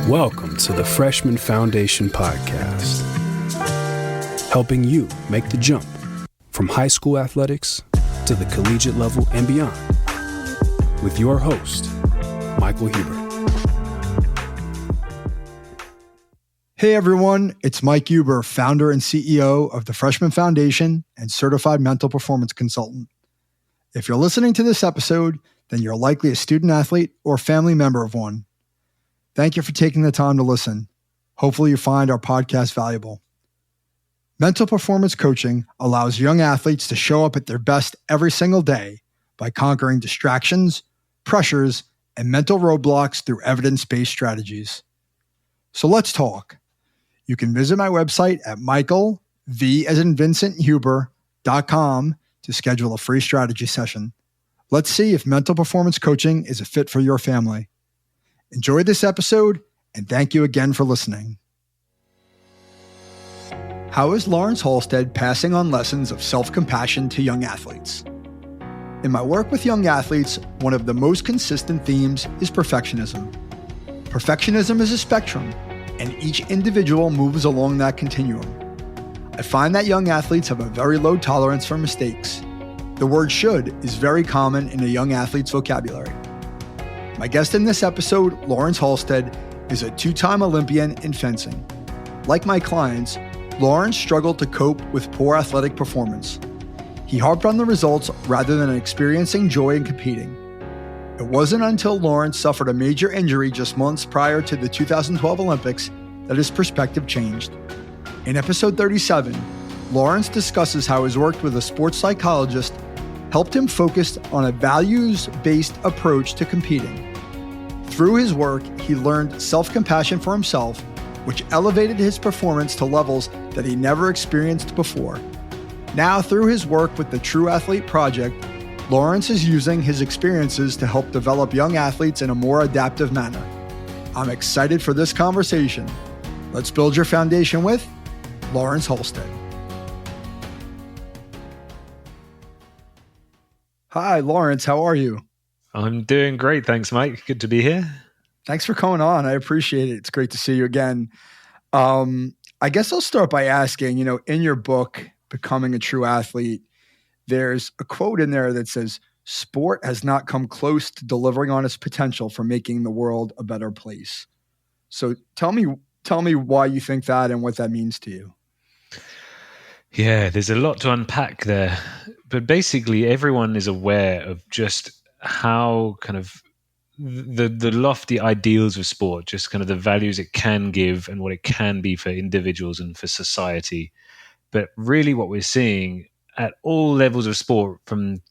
Welcome to the Freshman Foundation Podcast, helping you make the jump from high school athletics to the collegiate level and beyond, with your host, Michael Huber. Hey everyone, it's Mike Huber, founder and CEO of the Freshman Foundation and certified mental performance consultant. If you're listening to this episode, then you're likely a student athlete or family member of one. Thank you for taking the time to listen. Hopefully you find our podcast valuable. Mental performance coaching allows young athletes to show up at their best every single day by conquering distractions, pressures, and mental roadblocks through evidence-based strategies. So let's talk. You can visit my website at michaelv.com to schedule a free strategy session. Let's see if mental performance coaching is a fit for your family. Enjoy this episode, and thank you again for listening. How is Laurence Halsted passing on lessons of self-compassion to young athletes? In my work with young athletes, one of the most consistent themes is perfectionism. Perfectionism is a spectrum, and each individual moves along that continuum. I find that young athletes have a very low tolerance for mistakes. The word should is very common in a young athlete's vocabulary. My guest in this episode, Laurence Halsted, is a two-time Olympian in fencing. Like my clients, Laurence struggled to cope with poor athletic performance. He harped on the results rather than experiencing joy in competing. It wasn't until Laurence suffered a major injury just months prior to the 2012 Olympics that his perspective changed. In episode 37, Laurence discusses how his work with a sports psychologist helped him focus on a values-based approach to competing. Through his work, he learned self-compassion for himself, which elevated his performance to levels that he never experienced before. Now, through his work with the True Athlete Project, Laurence is using his experiences to help develop young athletes in a more adaptive manner. I'm excited for this conversation. Let's build your foundation with Laurence Halsted. Hi, Laurence. How are you? I'm doing great. Thanks, Mike. Good to be here. Thanks for coming on. I appreciate it. It's great to see you again. I guess I'll start by asking, in your book, Becoming a True Athlete, there's a quote in there that says, "Sport has not come close to delivering on its potential for making the world a better place." So tell me why you think that and what that means to you. Yeah, there's a lot to unpack there. But basically, everyone is aware of just how kind of the lofty ideals of sport, just kind of the values it can give and what it can be for individuals and for society. But really what we're seeing at all levels of sport, from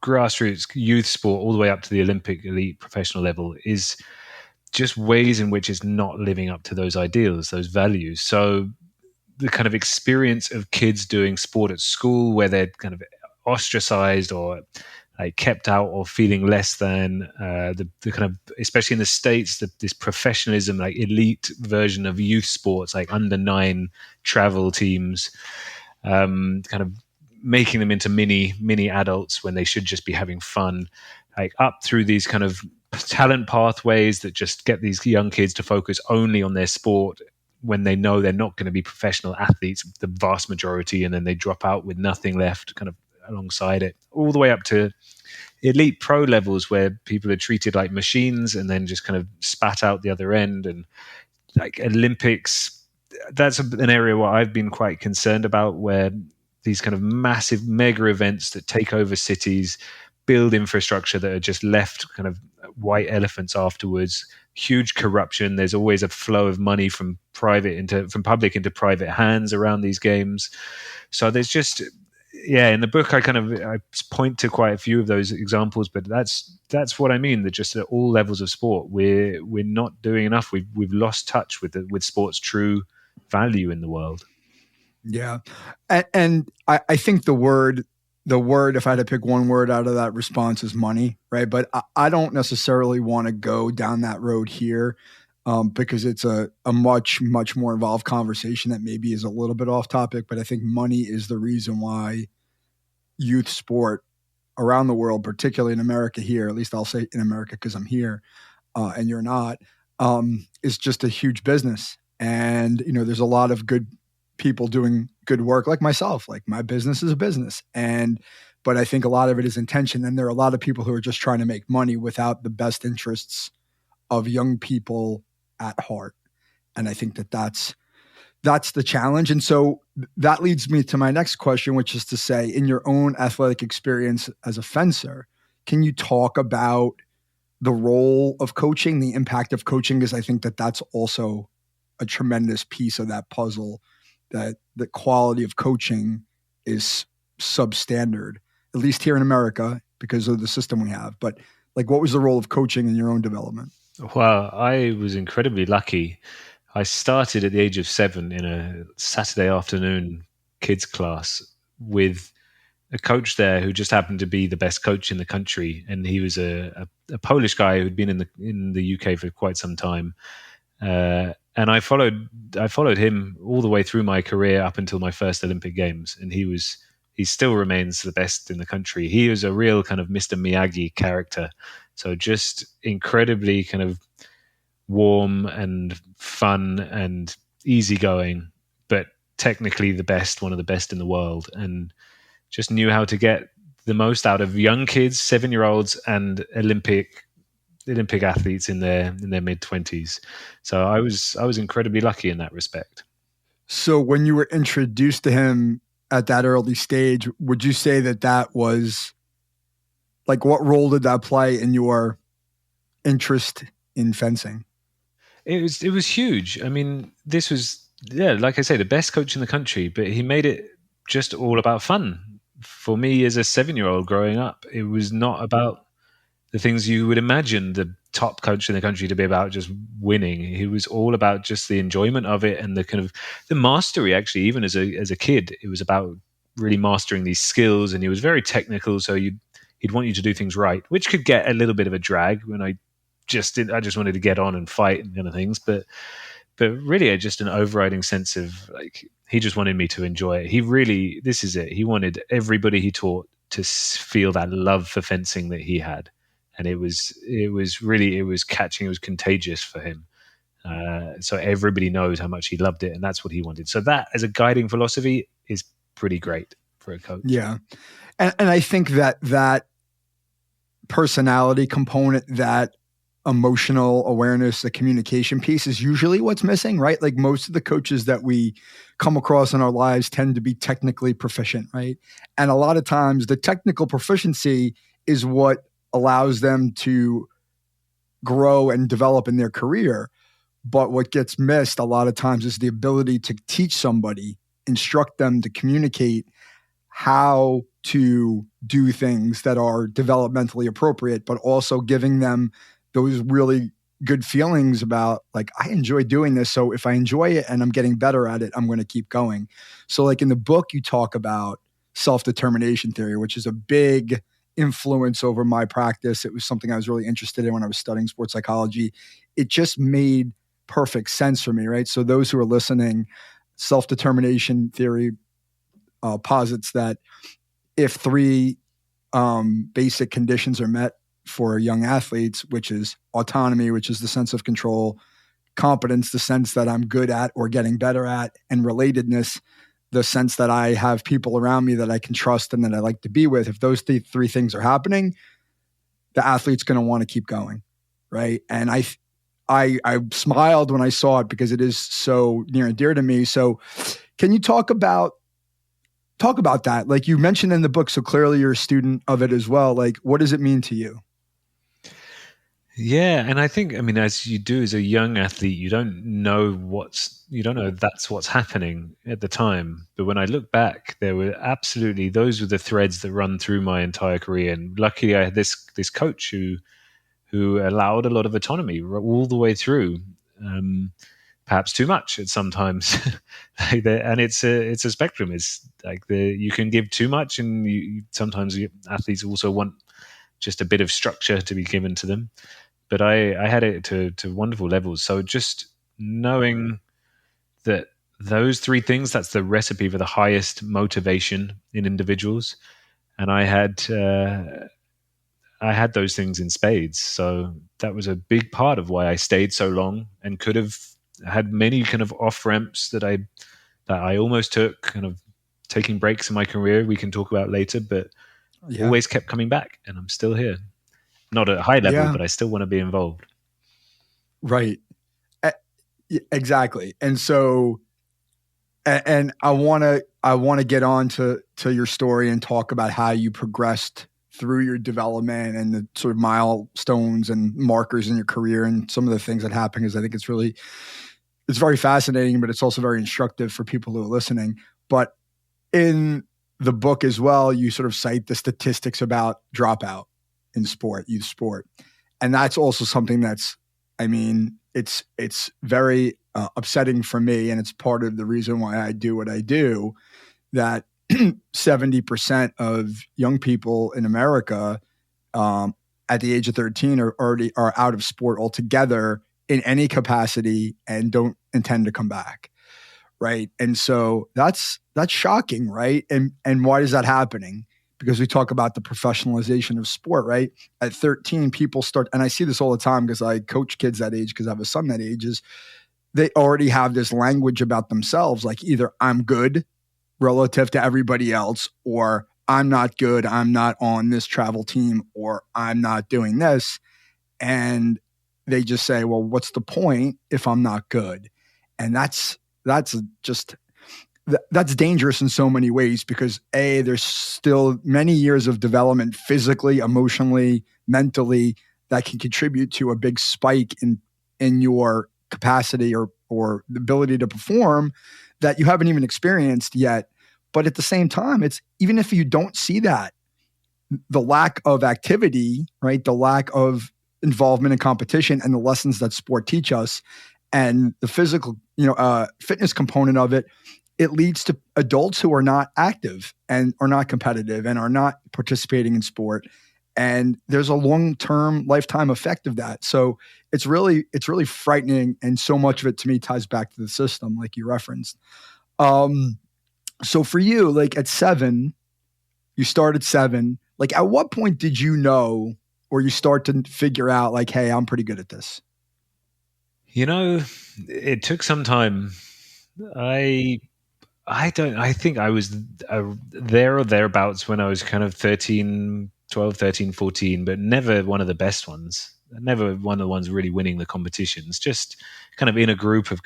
grassroots youth sport all the way up to the Olympic elite professional level, is just ways in which it's not living up to those ideals, those values. So the kind of experience of kids doing sport at school where they're kind of ostracized or like kept out or feeling less than, the kind of, especially in the States, this professionalism, like elite version of youth sports, like under-9 travel teams, kind of making them into mini adults when they should just be having fun, like up through these kind of talent pathways that just get these young kids to focus only on their sport when they know they're not going to be professional athletes, the vast majority, and then they drop out with nothing left kind of alongside it, all the way up to elite pro levels where people are treated like machines and then just kind of spat out the other end. And like Olympics, that's an area where I've been quite concerned about, where these kind of massive mega events that take over cities, build infrastructure that are just left kind of white elephants afterwards, huge corruption. There's always a flow of money from public into private hands around these games. So there's just, in the book I point to quite a few of those examples, but that's what I mean, that just at all levels of sport, we're not doing enough. We've lost touch with sport's true value in the world. Yeah. And I think the word, if I had to pick one word out of that response, is money, right? But I don't necessarily want to go down that road here because it's a much, much more involved conversation that maybe is a little bit off topic. But I think money is the reason why youth sport around the world, particularly in America here, at least I'll say in America because I'm here and you're not, is just a huge business. And, there's a lot of good people doing good work like myself. Like my business is a business. But I think a lot of it is intention. And there are a lot of people who are just trying to make money without the best interests of young people at heart. And I think that's the challenge. And so that leads me to my next question, which is to say, in your own athletic experience as a fencer, can you talk about the role of coaching, the impact of coaching? Because I think that's also a tremendous piece of that puzzle, that the quality of coaching is substandard, at least here in America, because of the system we have. But like, what was the role of coaching in your own development? Well, I was incredibly lucky. I started at the age of 7 in a Saturday afternoon kids class with a coach there who just happened to be the best coach in the country, and he was a Polish guy who'd been in the UK for quite some time. And I followed him all the way through my career up until my first Olympic Games, and he still remains the best in the country. He was a real kind of Mr. Miyagi character, so just incredibly kind of warm and fun and easygoing, but technically one of the best in the world, and just knew how to get the most out of young kids, 7-year-olds, and Olympic athletes in their mid-20s. So I was incredibly lucky in that respect. So when you were introduced to him at that early stage, would you say that was like, what role did that play in your interest in fencing? It was huge. I mean, this was, like I say, the best coach in the country, but he made it just all about fun. For me as a 7-year-old growing up, it was not about the things you would imagine the top coach in the country to be about, just winning. He was all about just the enjoyment of it and the kind of the mastery. Actually, even as a kid, it was about really mastering these skills, and he was very technical. So he'd want you to do things right, which could get a little bit of a drag when I just wanted to get on and fight and kind of things. But really, just an overriding sense of like, he just wanted me to enjoy it. This is it. He wanted everybody he taught to feel that love for fencing that he had. And it was contagious for him. So everybody knows how much he loved it, and that's what he wanted. So that, as a guiding philosophy, is pretty great for a coach. Yeah. And I think that personality component, that emotional awareness, the communication piece is usually what's missing, right? Like most of the coaches that we come across in our lives tend to be technically proficient, right? And a lot of times the technical proficiency is what allows them to grow and develop in their career. But what gets missed a lot of times is the ability to teach somebody, instruct them to communicate how to do things that are developmentally appropriate, but also giving them those really good feelings about like, I enjoy doing this. So if I enjoy it and I'm getting better at it, I'm going to keep going. So like in the book, you talk about self-determination theory, which is a big influence over my practice. It was something I was really interested in when I was studying sports psychology. It just made perfect sense for me, right? So those who are listening, self-determination theory posits that if 3 basic conditions are met for young athletes, which is autonomy, which is the sense of control, competence, the sense that I'm good at or getting better at, and relatedness, the sense that I have people around me that I can trust and that I like to be with. If those 3 things are happening, the athlete's going to want to keep going, right? And I smiled when I saw it because it is so near and dear to me. So can you talk about that? Like you mentioned in the book, so clearly you're a student of it as well. Like, what does it mean to you? Yeah, and I think, I mean, as you do as a young athlete, you don't know that's what's happening at the time. But when I look back, those were the threads that run through my entire career. And luckily I had this coach who allowed a lot of autonomy all the way through. Perhaps too much at sometimes. And it's a spectrum. It's like you can give too much, and sometimes athletes also want just a bit of structure to be given to them. But I had it to wonderful levels. So just knowing that those 3 things, that's the recipe for the highest motivation in individuals. and I had those things in spades. So that was a big part of why I stayed so long and could have had many kind of off ramps that I almost took, kind of taking breaks in my career. We can talk about later, but Yeah. always kept coming back, and I'm still here. Not at a high level, Yeah. but I still want to be involved. Right. Exactly. And so, and I want to get on to your story and talk about how you progressed through your development and the sort of milestones and markers in your career and some of the things that happen, because I think it's very fascinating, but it's also very instructive for people who are listening. But in the book as well, you sort of cite the statistics about dropout in sport, youth sport. And that's also something that's, I mean, it's very upsetting for me. And it's part of the reason why I do what I do, that 70% of young people in America at the age of 13 are out of sport altogether in any capacity and don't intend to come back. Right. And so that's shocking. Right. And why is that happening? Because we talk about the professionalization of sport, right? At 13, people start, and I see this all the time because I coach kids that age, because I have a son that age, is they already have this language about themselves, like either I'm good relative to everybody else, or I'm not good, I'm not on this travel team, or I'm not doing this. And they just say, well, what's the point if I'm not good? And that's dangerous in so many ways, because there's still many years of development physically, emotionally, mentally, that can contribute to a big spike in your capacity or the ability to perform that you haven't even experienced yet. But at the same time, it's even if you don't see that, the lack of activity, right? The lack of involvement in competition and the lessons that sport teach us and the physical, fitness component of it, it leads to adults who are not active and are not competitive and are not participating in sport. And there's a long-term lifetime effect of that. So it's really frightening. And so much of it to me ties back to the system, like you referenced. So for you, like at 7, you started 7, like at what point did you know, or you start to figure out like, hey, I'm pretty good at this? It took some time. I think I was there or thereabouts when I was kind of 12, 13, 14, but never one of the best ones. Never one of the ones really winning the competitions, just kind of in a group of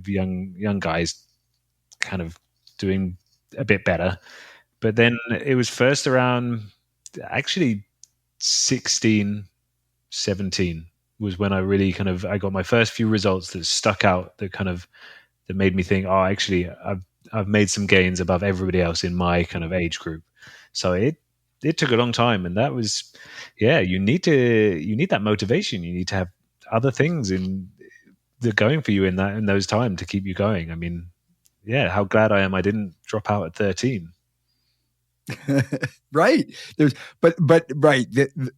young guys kind of doing a bit better. But then it was first around actually 16, 17 was when I really I got my first few results that stuck out, that made me think, oh, actually, I've made some gains above everybody else in my kind of age group. So it took a long time, and that was, you need that motivation. You need to have other things that going for you in those time to keep you going. I mean, how glad I am I didn't drop out at 13. Right. But right.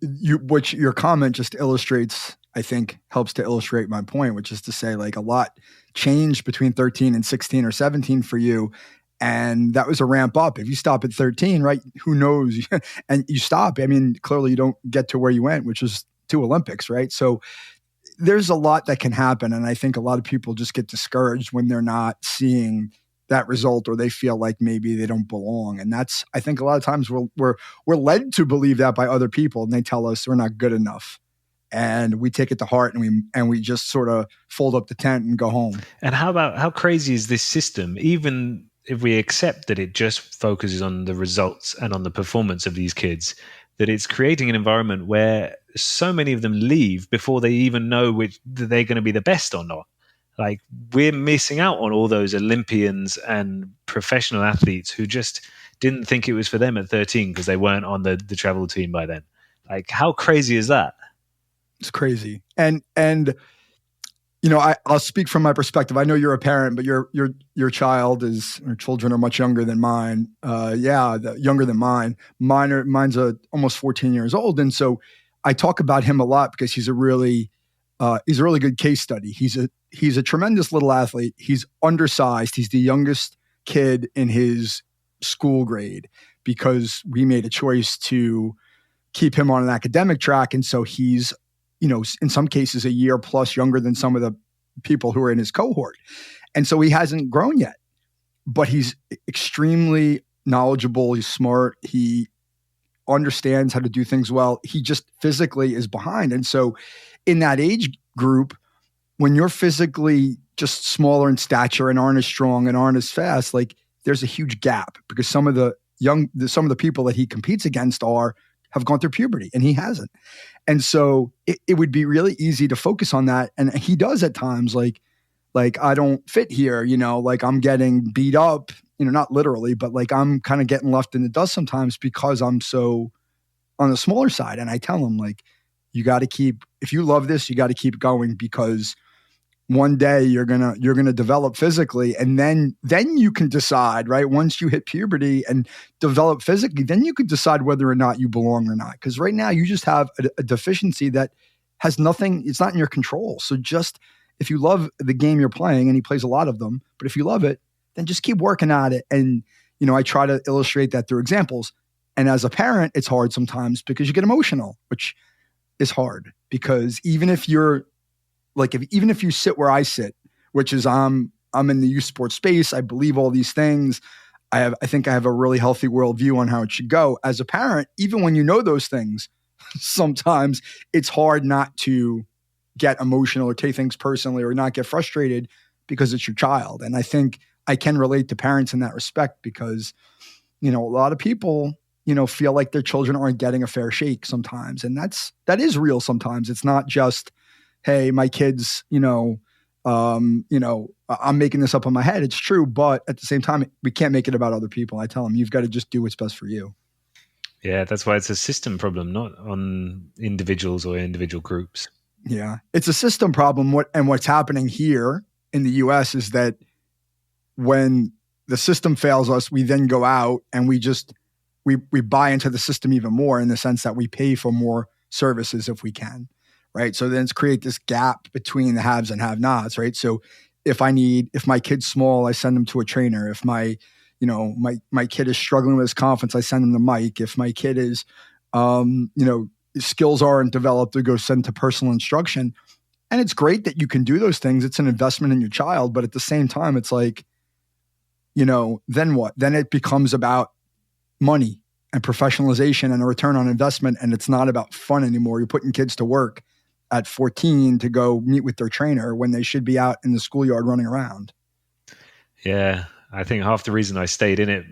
Which your comment just illustrates, I think helps to illustrate my point, which is to say like a lot changed between 13 and 16 or 17 for you. And that was a ramp up. If you stop at 13, right, who knows? And you stop. I mean, clearly you don't get to where you went, which was 2 Olympics, right? So there's a lot that can happen. And I think a lot of people just get discouraged when they're not seeing that result, or they feel like maybe they don't belong. And that's, I think a lot of times we're led to believe that by other people, and they tell us we're not good enough. And we take it to heart, and we just sort of fold up the tent and go home. And how crazy is this system? Even if we accept that it just focuses on the results and on the performance of these kids, that it's creating an environment where so many of them leave before they even know that they're going to be the best or not. Like, we're missing out on all those Olympians and professional athletes who just didn't think it was for them at 13 because they weren't on the travel team by then. Like, how crazy is that? It's crazy. And I'll speak from my perspective. I know you're a parent, but your children are much younger than mine. Younger than mine. Mine's almost 14 years old. And so I talk about him a lot because he's a really good case study. He's a tremendous little athlete. He's undersized. He's the youngest kid in his school grade, because we made a choice to keep him on an academic track. And so he's, in some cases a year plus younger than some of the people who are in his cohort. And so he hasn't grown yet, but he's extremely knowledgeable. He's smart. He understands how to do things well. He just physically is behind. And so in that age group, when you're physically just smaller in stature and aren't as strong and aren't as fast, like there's a huge gap because some of the people that he competes against have gone through puberty and he hasn't. And so it would be really easy to focus on that. And he does at times, like I don't fit here, like I'm getting beat up, not literally, but like I'm kind of getting left in the dust sometimes because I'm so on the smaller side. And I tell him, like, if you love this, you got to keep going, because one day you're gonna develop physically, and then you can decide, right? Once you hit puberty and develop physically, then you could decide whether or not you belong or not. Because right now you just have a deficiency that has nothing. It's not in your control. So just if you love the game you're playing, and he plays a lot of them, but if you love it, then just keep working at it. And I try to illustrate that through examples. And as a parent, it's hard sometimes because you get emotional, which is hard, because even if you sit where I sit, which is I'm in the youth sports space, I believe all these things. I think I have a really healthy worldview on how it should go. As a parent, even when you know those things, sometimes it's hard not to get emotional or take things personally or not get frustrated because it's your child. And I think I can relate to parents in that respect because, a lot of people, feel like their children aren't getting a fair shake sometimes. And that is real sometimes. It's not just, hey, my kids, I'm making this up in my head. It's true. But at the same time, we can't make it about other people. I tell them, you've got to just do what's best for you. Yeah, that's why it's a system problem, not on individuals or individual groups. Yeah, it's a system problem. What's happening here in the US is that when the system fails us, we then go out and we buy into the system even more, in the sense that we pay for more services if we can. Right. So then it's create this gap between the haves and have nots. Right. So if my kid's small, I send them to a trainer. If my kid is struggling with his confidence, I send them to Mike. If my kid is, skills aren't developed, to go send to personal instruction. And it's great that you can do those things. It's an investment in your child. But at the same time, it's like, then what? Then it becomes about money and professionalization and a return on investment. And it's not about fun anymore. You're putting kids to work at 14 to go meet with their trainer when they should be out in the schoolyard running around. Yeah. I think half the reason I stayed in it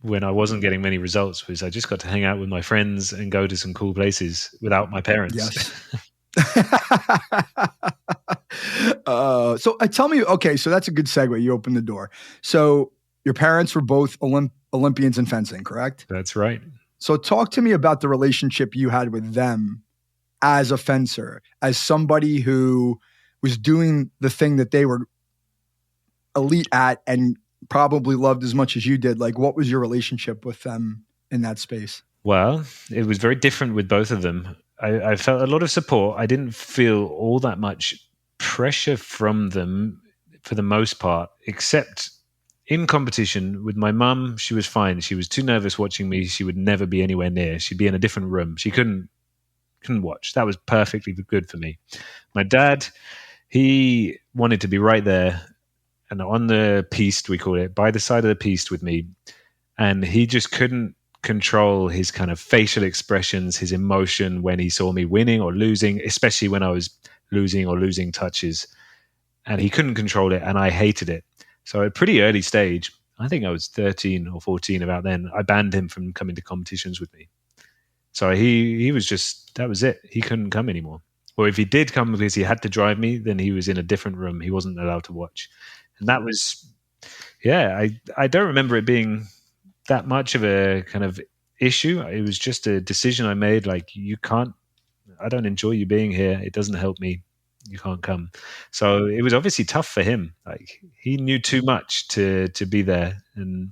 when I wasn't getting many results was I just got to hang out with my friends and go to some cool places without my parents. Yes. So tell me, okay, so that's a good segue. You opened the door. So your parents were both Olympians in fencing, correct? That's right. So talk to me about the relationship you had with them as a fencer, as somebody who was doing the thing that they were elite at and probably loved as much as you did. Like, what was your relationship with them in that space? Well, it was very different with both of them. I felt a lot of support. I didn't feel all that much pressure from them for the most part, except in competition with my mum. She was fine. She was too nervous watching me. She would never be anywhere near. She'd be in a different room. She couldn't watch. That was perfectly good for me. My dad, he wanted to be right there and on the piste, we call it, by the side of the piste with me. And he just couldn't control his kind of facial expressions, his emotion when he saw me winning or losing, especially when I was losing touches. And he couldn't control it, and I hated it. So at a pretty early stage, I think I was 13 or 14 about then, I banned him from coming to competitions with me. So he was just, that was it. He couldn't come anymore. Or if he did come because he had to drive me, then he was in a different room. He wasn't allowed to watch. And that was, I don't remember it being that much of a kind of issue. It was just a decision I made, like, I don't enjoy you being here. It doesn't help me. You can't come. So it was obviously tough for him. Like, he knew too much to be there. And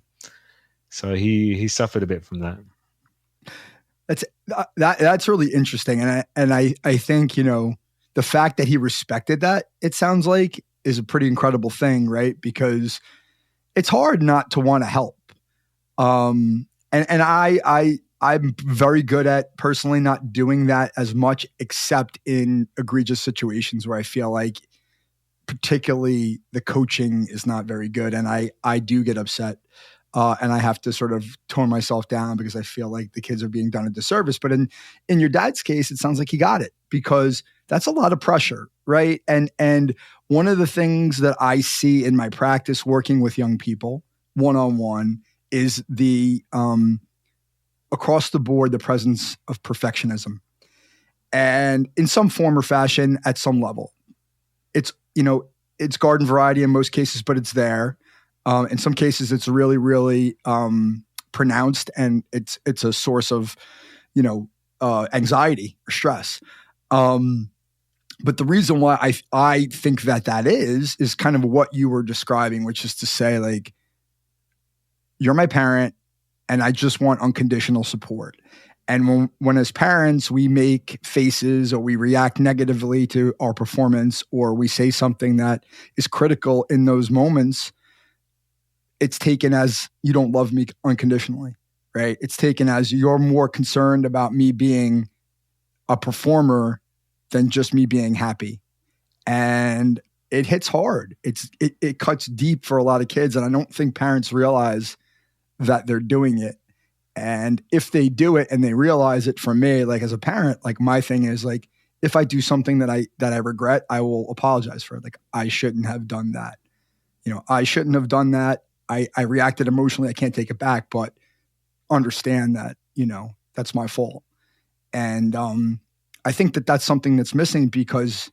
so he suffered a bit from that. That's really interesting. And I think, the fact that he respected that, it sounds like, is a pretty incredible thing, right? Because it's hard not to want to help. And I'm very good at personally not doing that as much, except in egregious situations where I feel like particularly the coaching is not very good. And I do get upset and I have to sort of tone myself down because I feel like the kids are being done a disservice. But in your dad's case, it sounds like he got it, because that's a lot of pressure, right? And one of the things that I see in my practice working with young people one-on-one is the across the board, the presence of perfectionism. And in some form or fashion, at some level, it's garden variety in most cases, but it's there. In some cases, it's really, really pronounced, and it's a source of, anxiety or stress. But the reason why I think that is kind of what you were describing, which is to say, like, you're my parent, and I just want unconditional support. And when as parents, we make faces or we react negatively to our performance, or we say something that is critical in those moments, it's taken as you don't love me unconditionally, right? It's taken as you're more concerned about me being a performer than just me being happy. And it hits hard. It cuts deep for a lot of kids. And I don't think parents realize that they're doing it. And if they do it and they realize it, for me, like as a parent, like my thing is, like, if I do something that I regret, I will apologize for it. Like, I shouldn't have done that. I shouldn't have done that. I reacted emotionally. I can't take it back, but understand that, that's my fault. And I think that that's something that's missing, because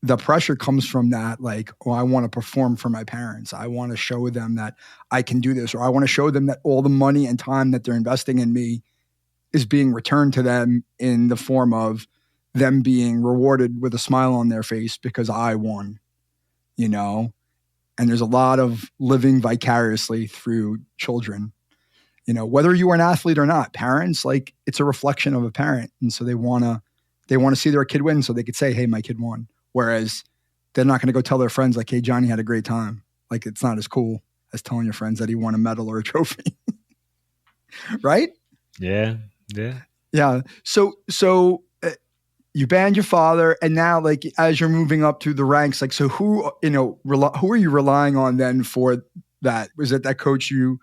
the pressure comes from that, like, oh, I want to perform for my parents. I want to show them that I can do this, or I want to show them that all the money and time that they're investing in me is being returned to them in the form of them being rewarded with a smile on their face because I won, And there's a lot of living vicariously through children, whether you are an athlete or not. Parents, like, it's a reflection of a parent. And so they want to see their kid win so they could say, hey, my kid won. Whereas they're not going to go tell their friends, like, hey, Johnny had a great time. Like, it's not as cool as telling your friends that he won a medal or a trophy. Right? Yeah. So you banned your father, and now, like, as you're moving up through the ranks, like, so who are you relying on then for that? Was it that coach your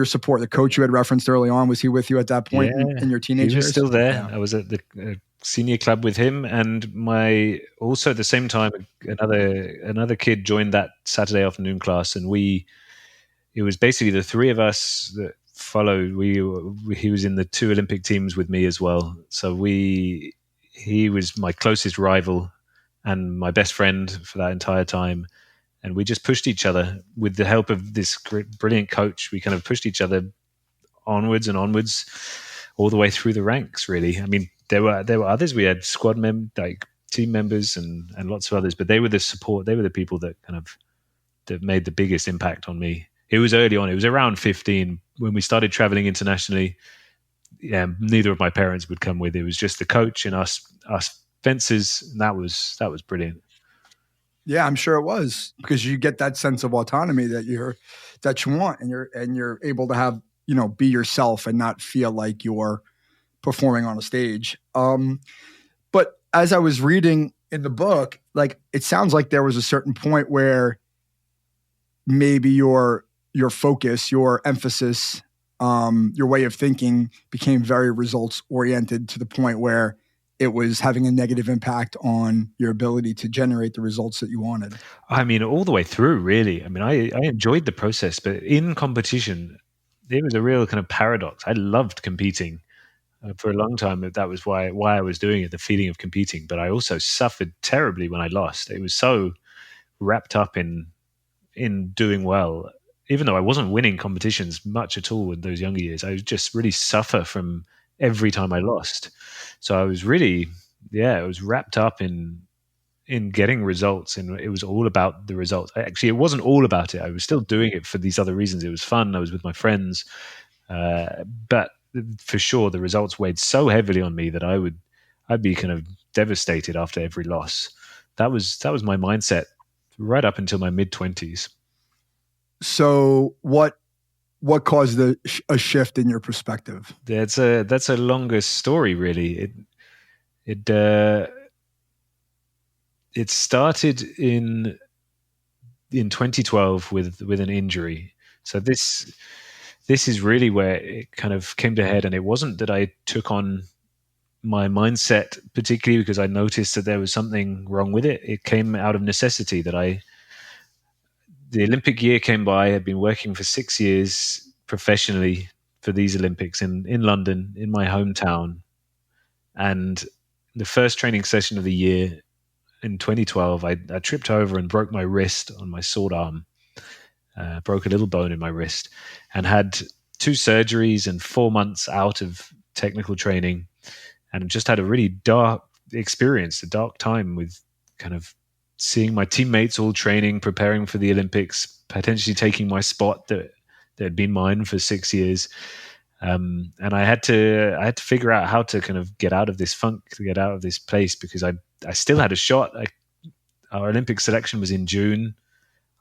support, the coach you had referenced early on? Was he with you at that point in your teenage years? He was still there. Yeah. I was at the senior club with him, and also at the same time, another kid joined that Saturday afternoon class, and it was basically the three of us that followed. He was in the two Olympic teams with me as well. So he was my closest rival and my best friend for that entire time. And we just pushed each other with the help of this brilliant coach. We kind of pushed each other onwards and onwards all the way through the ranks, really. I mean, there were others. We had squad team members and lots of others, but they were the support. They were the people that that made the biggest impact on me. It was early on. It was around 15 when we started traveling internationally. Yeah, neither of my parents would come with. It was just the coach and us fencers, and that was brilliant. Yeah, I'm sure it was, because you get that sense of autonomy that you want, and you're able to have, be yourself and not feel like you're performing on a stage. But as I was reading in the book, like, it sounds like there was a certain point where maybe your focus, your emphasis, your way of thinking became very results oriented, to the point where it was having a negative impact on your ability to generate the results that you wanted. I mean, all the way through, really. I mean, I enjoyed the process, but in competition, it was a real kind of paradox. I loved competing. For a long time, that was why I was doing it, the feeling of competing. But I also suffered terribly when I lost. It was so wrapped up in doing well. Even though I wasn't winning competitions much at all in those younger years, I would just really suffer from every time I lost. So I was really, I was wrapped up in getting results, and it was all about the results. Actually, it wasn't all about it. I was still doing it for these other reasons. It was fun. I was with my friends. But for sure, the results weighed so heavily on me that I'd be kind of devastated after every loss. That was my mindset right up until my mid-20s. So what what caused a shift in your perspective? That's a longer story, really. It started in 2012 with an injury. So this is really where it kind of came to head, and it wasn't that I took on my mindset particularly because I noticed that there was something wrong with it. It came out of necessity that the Olympic year came by. I'd been working for 6 years professionally for these Olympics in London, in my hometown. And the first training session of the year in 2012, I tripped over and broke my wrist on my sword arm. Broke a little bone in my wrist and had 2 surgeries and 4 months out of technical training, and just had a really dark experience, a dark time with kind of seeing my teammates all training, preparing for the Olympics, potentially taking my spot that had been mine for 6 years. And I had to figure out how to kind of get out of this funk, to get out of this place, because I still had a shot. Our Olympic selection was in June.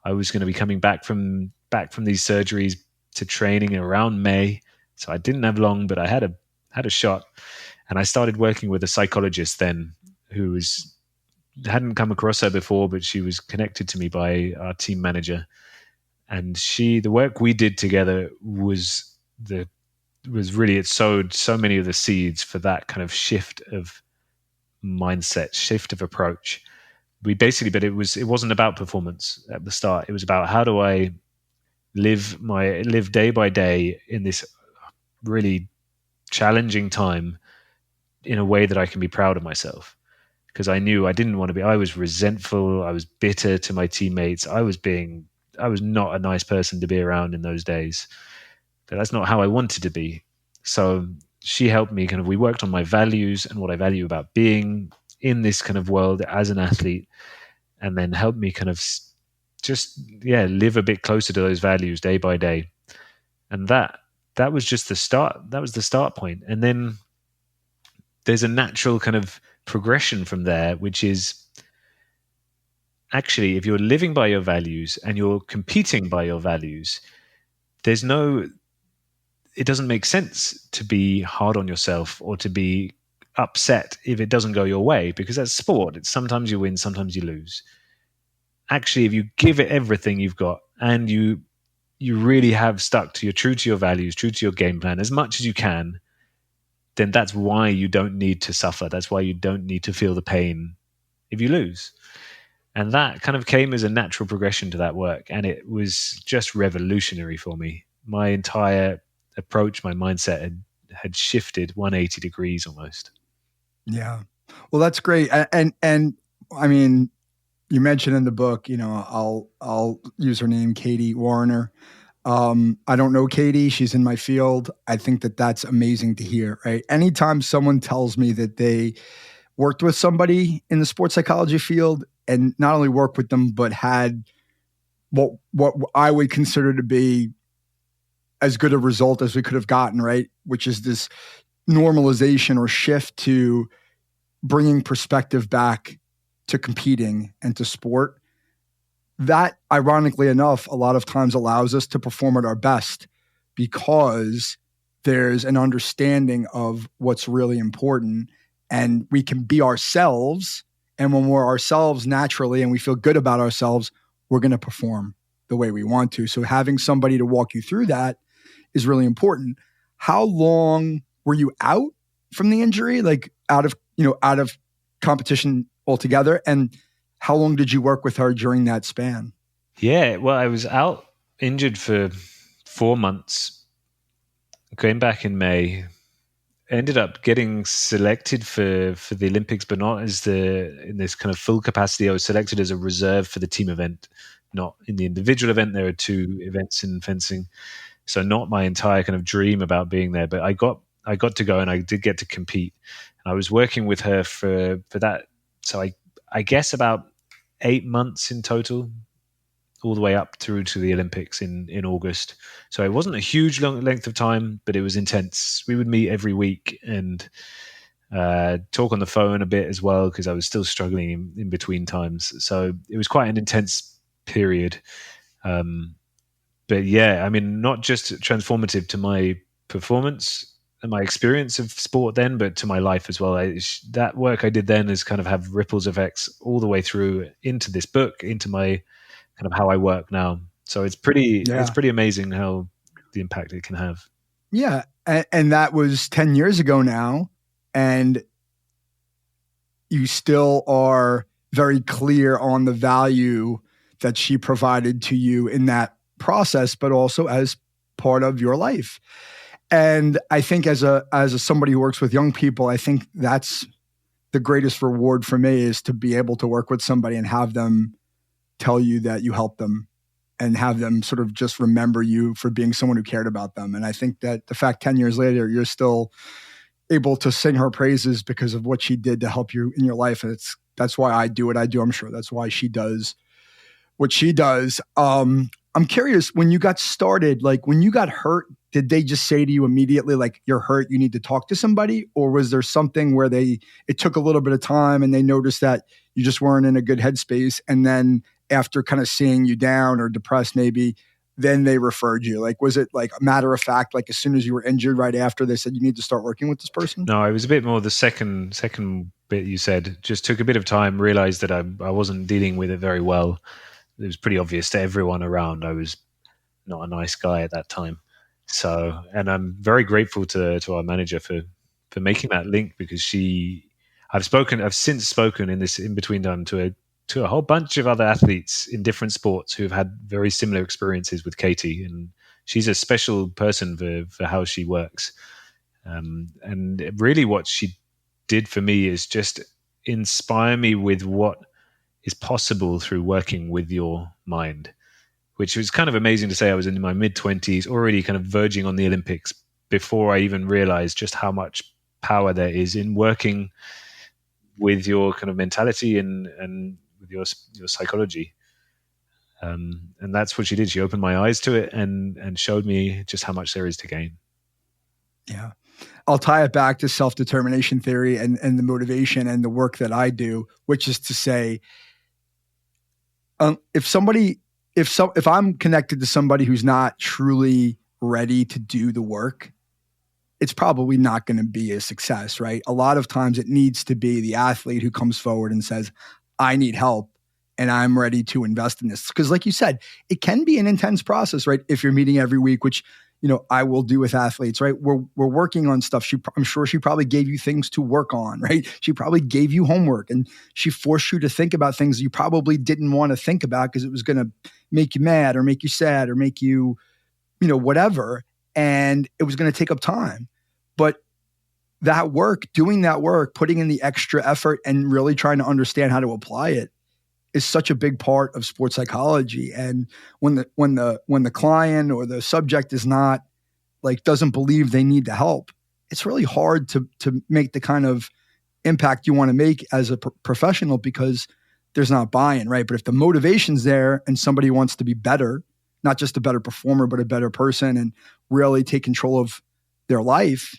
I was going to be coming back from these surgeries to training around May, so I didn't have long, but I had a shot. And I started working with a psychologist then, who hadn't come across her before, but she was connected to me by our team manager. And the work we did together it sowed so many of the seeds for that kind of shift of mindset, shift of approach. But it wasn't about performance at the start. It was about, how do I live day by day in this really challenging time in a way that I can be proud of myself. Because I knew I didn't want to be. I was resentful. I was bitter to my teammates. I was not a nice person to be around in those days. But that's not how I wanted to be. So she helped me we worked on my values and what I value about being in this kind of world as an athlete, and then helped me live a bit closer to those values day by day. And that was just the start. That was the start point. And then there's a natural kind of progression from there, which is, actually, if you're living by your values and you're competing by your values, it doesn't make sense to be hard on yourself or to be upset if it doesn't go your way, because that's sport. It's sometimes you win, sometimes you lose. Actually, if you give it everything you've got and you really have stuck to true to your values, true to your game plan as much as you can, then that's why you don't need to suffer. That's why you don't need to feel the pain if you lose. And that kind of came as a natural progression to that work. And it was just revolutionary for me. My entire approach, my mindset had shifted 180 degrees almost. Yeah. Well, that's great. And I mean, you mentioned in the book, I'll use her name, Katie Warner. I don't know Katie. She's in my field. I think that's amazing to hear, right? Anytime someone tells me that they worked with somebody in the sports psychology field, and not only worked with them, but had what I would consider to be as good a result as we could have gotten, right? Which is this normalization or shift to bringing perspective back to competing and to sport. That, ironically enough, a lot of times allows us to perform at our best, because there's an understanding of what's really important, and we can be ourselves. And when we're ourselves naturally and we feel good about ourselves, we're going to perform the way we want to. So having somebody to walk you through that is really important. How long were you out from the injury? Like out of competition altogether? And how long did you work with her during that span? Yeah, well, I was out injured for 4 months, came back in May, ended up getting selected for the Olympics, but not in this kind of full capacity. I was selected as a reserve for the team event, not in the individual event. There are 2 events in fencing, so not my entire kind of dream about being there. But I got to go, and I did get to compete. And I was working with her for that. So I guess about 8 months in total, all the way up through to the Olympics in August. So it wasn't a huge long length of time, but it was intense. We would meet every week and talk on the phone a bit as well, because I was still struggling in between times. So it was quite an intense period. yeah, I mean, not just transformative to my performance and my experience of sport then, but to my life as well. That work I did then has kind of have ripples effects all the way through into this book, into my kind of how I work now. So it's pretty amazing how the impact it can have. Yeah. And that was 10 years ago now. And you still are very clear on the value that she provided to you in that process, but also as part of your life. And I think as somebody who works with young people, I think that's the greatest reward for me, is to be able to work with somebody and have them tell you that you helped them, and have them sort of just remember you for being someone who cared about them. And I think that the fact 10 years later, you're still able to sing her praises because of what she did to help you in your life. And that's why I do what I do. I'm sure that's why she does what she does. I'm curious, when you got started, like when you got hurt, did they just say to you immediately, like, you're hurt, you need to talk to somebody? Or was there something where it took a little bit of time and they noticed that you just weren't in a good headspace, and then after kind of seeing you down or depressed maybe, then they referred you? Like, was it like a matter of fact, like as soon as you were injured, right after, they said you need to start working with this person? No, it was a bit more the second bit you said. Just took a bit of time, realized that I wasn't dealing with it very well. It was pretty obvious to everyone around I was not a nice guy at that time. So, and I'm very grateful to our manager for making that link, because I've since spoken in this in between time to a whole bunch of other athletes in different sports who've had very similar experiences with Katie, and she's a special person for how she works. And really what she did for me is just inspire me with what is possible through working with your mind, which was kind of amazing to say. I was in my mid-20s, already kind of verging on the Olympics, before I even realized just how much power there is in working with your kind of mentality and with your psychology. And that's what she did. She opened my eyes to it and showed me just how much there is to gain. Yeah. I'll tie it back to self-determination theory and the motivation and the work that I do, which is to say, if I'm connected to somebody who's not truly ready to do the work, it's probably not going to be a success, right? A lot of times it needs to be the athlete who comes forward and says, I need help and I'm ready to invest in this. Because like you said, it can be an intense process, right? If you're meeting every week, which, I will do with athletes, right? We're working on stuff. I'm sure she probably gave you things to work on, right? She probably gave you homework, and she forced you to think about things you probably didn't want to think about because it was going to make you mad or make you sad or make you, whatever. And it was going to take up time. But that work, doing that work, putting in the extra effort and really trying to understand how to apply it is such a big part of sports psychology. And when the client or the subject is not doesn't believe they need the help, it's really hard to make the kind of impact you want to make as a professional, because there's not buy-in, right? But if the motivation's there and somebody wants to be better, not just a better performer, but a better person, and really take control of their life,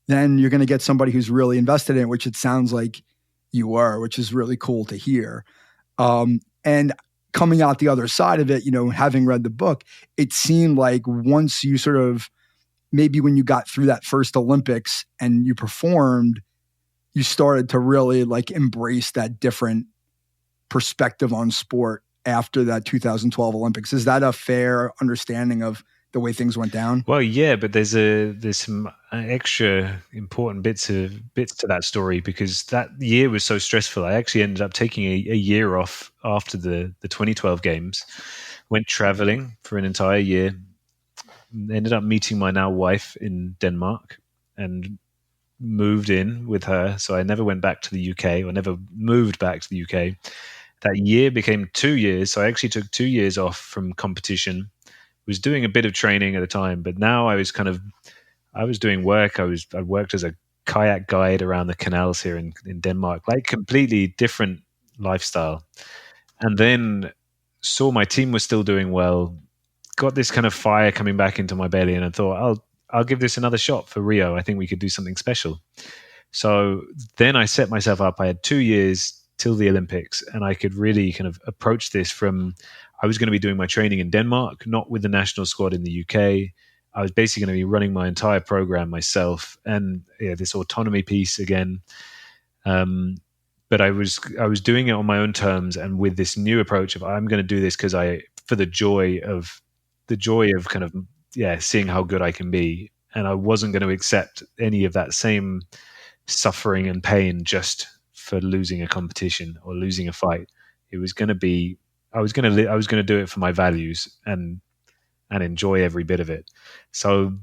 then you're going to get somebody who's really invested in it, which it sounds like you are, which is really cool to hear. And coming out the other side of it, having read the book, it seemed like once you sort of, maybe when you got through that first Olympics and you performed, you started to really embrace that different perspective on sport after that 2012 Olympics. Is that a fair understanding of the way things went down? Well, yeah, but there's some extra important bits to that story, because that year was so stressful. I actually ended up taking a year off after the 2012 games, went traveling for an entire year, ended up meeting my now wife in Denmark and moved in with her. So I never went back to the UK, or never moved back to the UK. That year became 2 years. So I actually took 2 years off from competition. Was doing a bit of training at the time, but now I was doing work. I worked as a kayak guide around the canals here in Denmark, completely different lifestyle. And then saw my team was still doing well, got this kind of fire coming back into my belly, and I thought, I'll give this another shot for Rio. I think we could do something special. So then I set myself up. I had 2 years till the Olympics. And I could really kind of approach this from, I was going to be doing my training in Denmark, not with the national squad in the UK. I was basically going to be running my entire program myself, and this autonomy piece again. But I was doing it on my own terms, and with this new approach of, I'm going to do this because for the joy of kind of seeing how good I can be, and I wasn't going to accept any of that same suffering and pain just for losing a competition or losing a fight. It was going to be, I was going to do it for my values and enjoy every bit of it. So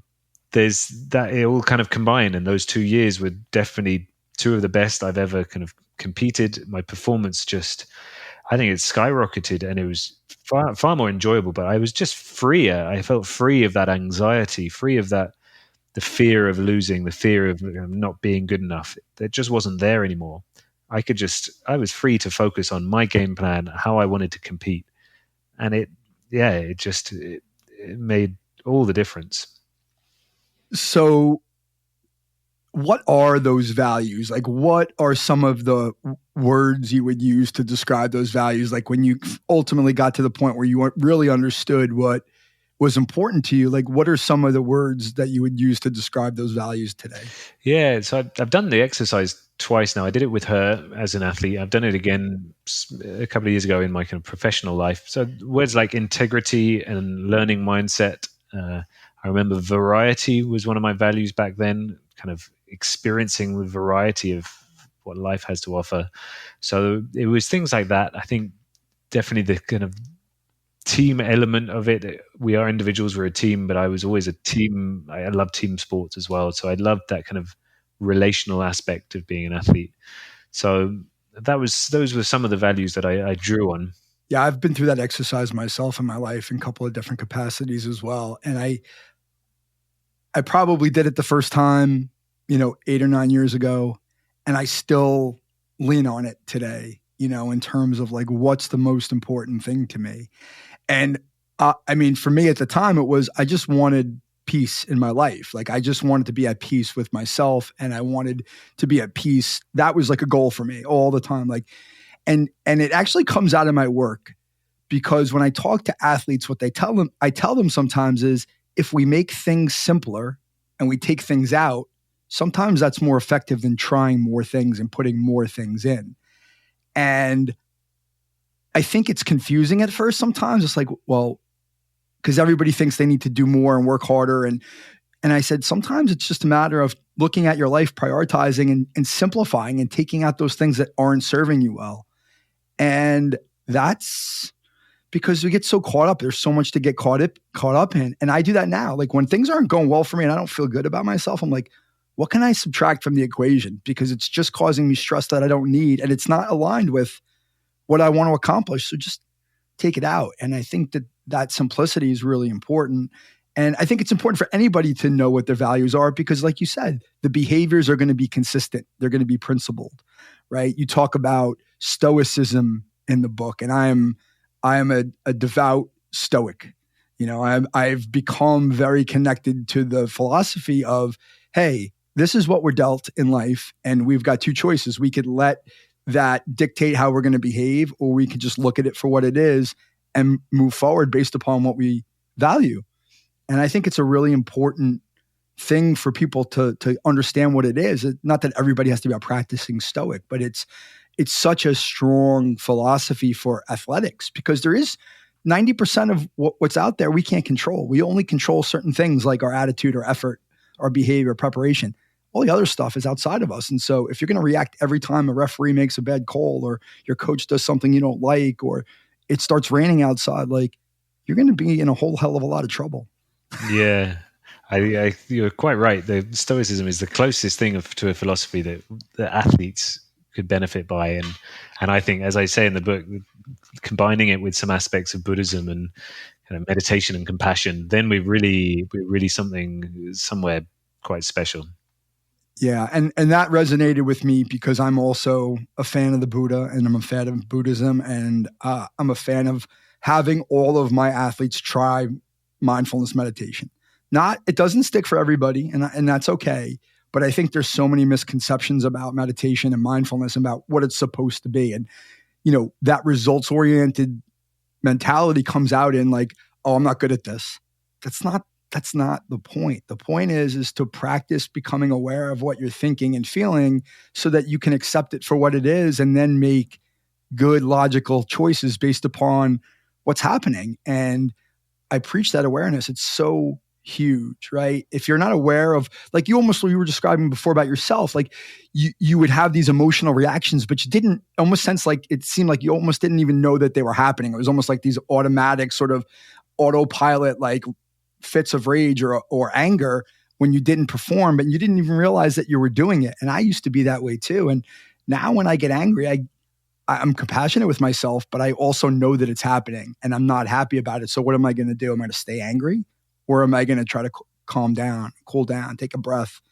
there's that, it all kind of combined, and those 2 years were definitely two of the best I've ever kind of competed. My performance I think it skyrocketed, and it was far more enjoyable, but I was just freer. I felt free of that anxiety, free of that, the fear of losing, the fear of not being good enough. It just wasn't there anymore. I was free to focus on my game plan, how I wanted to compete. And it made all the difference. So what are those values? Like, what are some of the words you would use to describe those values? Like, when you ultimately got to the point where you really understood what was important to you, like, what are some of the words that you would use to describe those values today? Yeah, so I've done the exercise twice now. I did it with her as an athlete. I've done it again a couple of years ago in my kind of professional life. So words like integrity and learning mindset. I remember variety was one of my values back then, kind of experiencing the variety of what life has to offer. So it was things like that. I think definitely the kind of team element of it. We are individuals, we're a team, but I was always a team. I love team sports as well. So I loved that kind of relational aspect of being an athlete. So those were some of the values that I drew on. Yeah, I've been through that exercise myself in my life in a couple of different capacities as well. And I probably did it the first time, 8 or 9 years ago, and I still lean on it today, in terms of like, what's the most important thing to me? And for me at the time, it was, I just wanted peace in my life. Like, I just wanted to be at peace with myself, and I wanted to be at peace. That was like a goal for me all the time. Like, and it actually comes out of my work, because when I talk to athletes, what I tell them sometimes is, if we make things simpler and we take things out, sometimes that's more effective than trying more things and putting more things in. And I think it's confusing at first sometimes. It's like, well, because everybody thinks they need to do more and work harder. And I said, sometimes it's just a matter of looking at your life, prioritizing and simplifying and taking out those things that aren't serving you well. And that's because we get so caught up. There's so much to get caught up in. And I do that now. Like, when things aren't going well for me and I don't feel good about myself, I'm like, what can I subtract from the equation? Because it's just causing me stress that I don't need, and it's not aligned with what I want to accomplish. So just take it out. And I think that simplicity is really important. And I think it's important for anybody to know what their values are, because like you said, the behaviors are going to be consistent. They're going to be principled, right? You talk about stoicism in the book, and I am a devout stoic. I've become very connected to the philosophy of, hey, this is what we're dealt in life, and we've got two choices. We could let that dictate how we're going to behave, or we could just look at it for what it is and move forward based upon what we value. And I think it's a really important thing for people to understand what it is. Not that everybody has to be a practicing stoic, but it's such a strong philosophy for athletics, because there is 90% of what's out there we can't control. We only control certain things, like our attitude or effort, our behavior, preparation. All the other stuff is outside of us. And so if you're going to react every time a referee makes a bad call, or your coach does something you don't like, or it starts raining outside, like, you're going to be in a whole hell of a lot of trouble. Yeah, you're quite right. The Stoicism is the closest thing to a philosophy that athletes could benefit by. And I think, as I say in the book, combining it with some aspects of Buddhism and kind of meditation and compassion, then we're really somewhere quite special. Yeah, and that resonated with me, because I'm also a fan of the Buddha, and I'm a fan of Buddhism, and I'm a fan of having all of my athletes try mindfulness meditation. It doesn't stick for everybody, and that's okay, But I think there's so many misconceptions about meditation and mindfulness, about what it's supposed to be. And, that results-oriented mentality comes out in like, oh, I'm not good at this. That's not the point. The point is to practice becoming aware of what you're thinking and feeling so that you can accept it for what it is and then make good, logical choices based upon what's happening. And I preach that awareness. It's so huge, right? If you're not aware of, like you were describing before about yourself, like you would have these emotional reactions, but you didn't, almost sense like it seemed like you almost didn't even know that they were happening. It was almost like these automatic sort of autopilot, like fits of rage or anger when you didn't perform, but you didn't even realize that you were doing it. And I used to be that way too. And now when I get angry, I'm compassionate with myself, but I also know that it's happening and I'm not happy about it. So what am I going to do? Am I going to stay angry, or am I going to try to calm down, cool down, take a breath,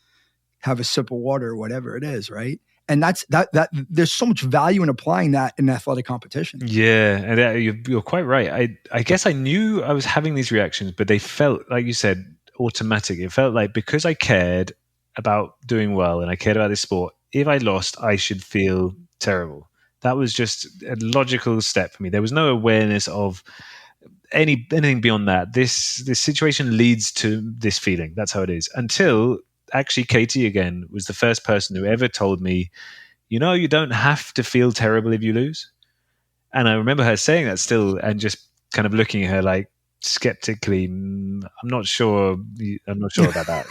have a sip of water, whatever it is, right? And that there's so much value in applying that in athletic competition. Yeah, and you're quite right. I guess I knew I was having these reactions, but they felt, like you said, automatic. It felt like because I cared about doing well and I cared about this sport, if I lost, I should feel terrible. That was just a logical step for me. There was no awareness of anything beyond that. This situation leads to this feeling. That's how it is. Until actually Katie again was the first person who ever told me, you don't have to feel terrible if you lose. And I remember her saying that still and just kind of looking at her like skeptically, I'm not sure about that.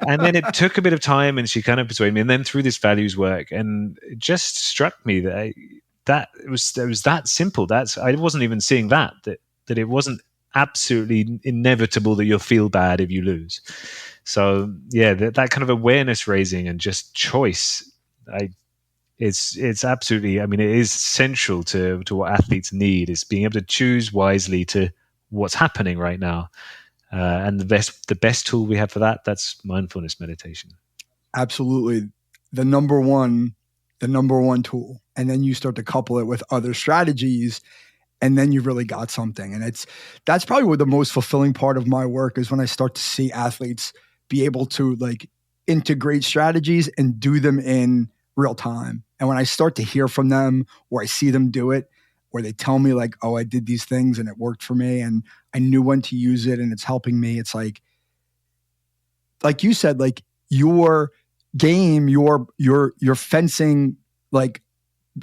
And then it took a bit of time and she kind of persuaded me. And then through this values work, and it just struck me that it was that simple. I wasn't even seeing that it wasn't absolutely inevitable that you'll feel bad if you lose. So yeah, that kind of awareness raising and just choice, it's absolutely, I mean, it is central to what athletes need, is being able to choose wisely to what's happening right now. And the best tool we have for that's mindfulness meditation. Absolutely. The number one tool. And then you start to couple it with other strategies, and then you've really got something. And that's probably what the most fulfilling part of my work is, when I start to see athletes be able to like integrate strategies and do them in real time. And when I start to hear from them, or I see them do it, or they tell me like, oh, I did these things and it worked for me and I knew when to use it and it's helping me. It's like you said, like your game, your fencing, like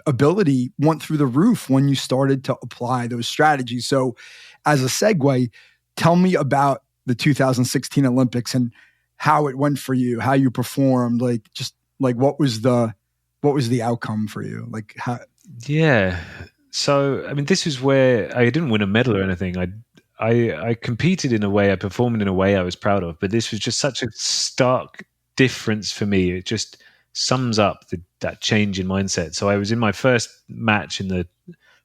ability went through the roof when you started to apply those strategies. So as a segue, tell me about the 2016 Olympics and how it went for you, how you performed, like just like what was the outcome for you? Like how? Yeah. So, I mean, this is where I didn't win a medal or anything. I competed in a way, I performed in a way I was proud of, but this was just such a stark difference for me. It just sums up that change in mindset. So I was in my first match in the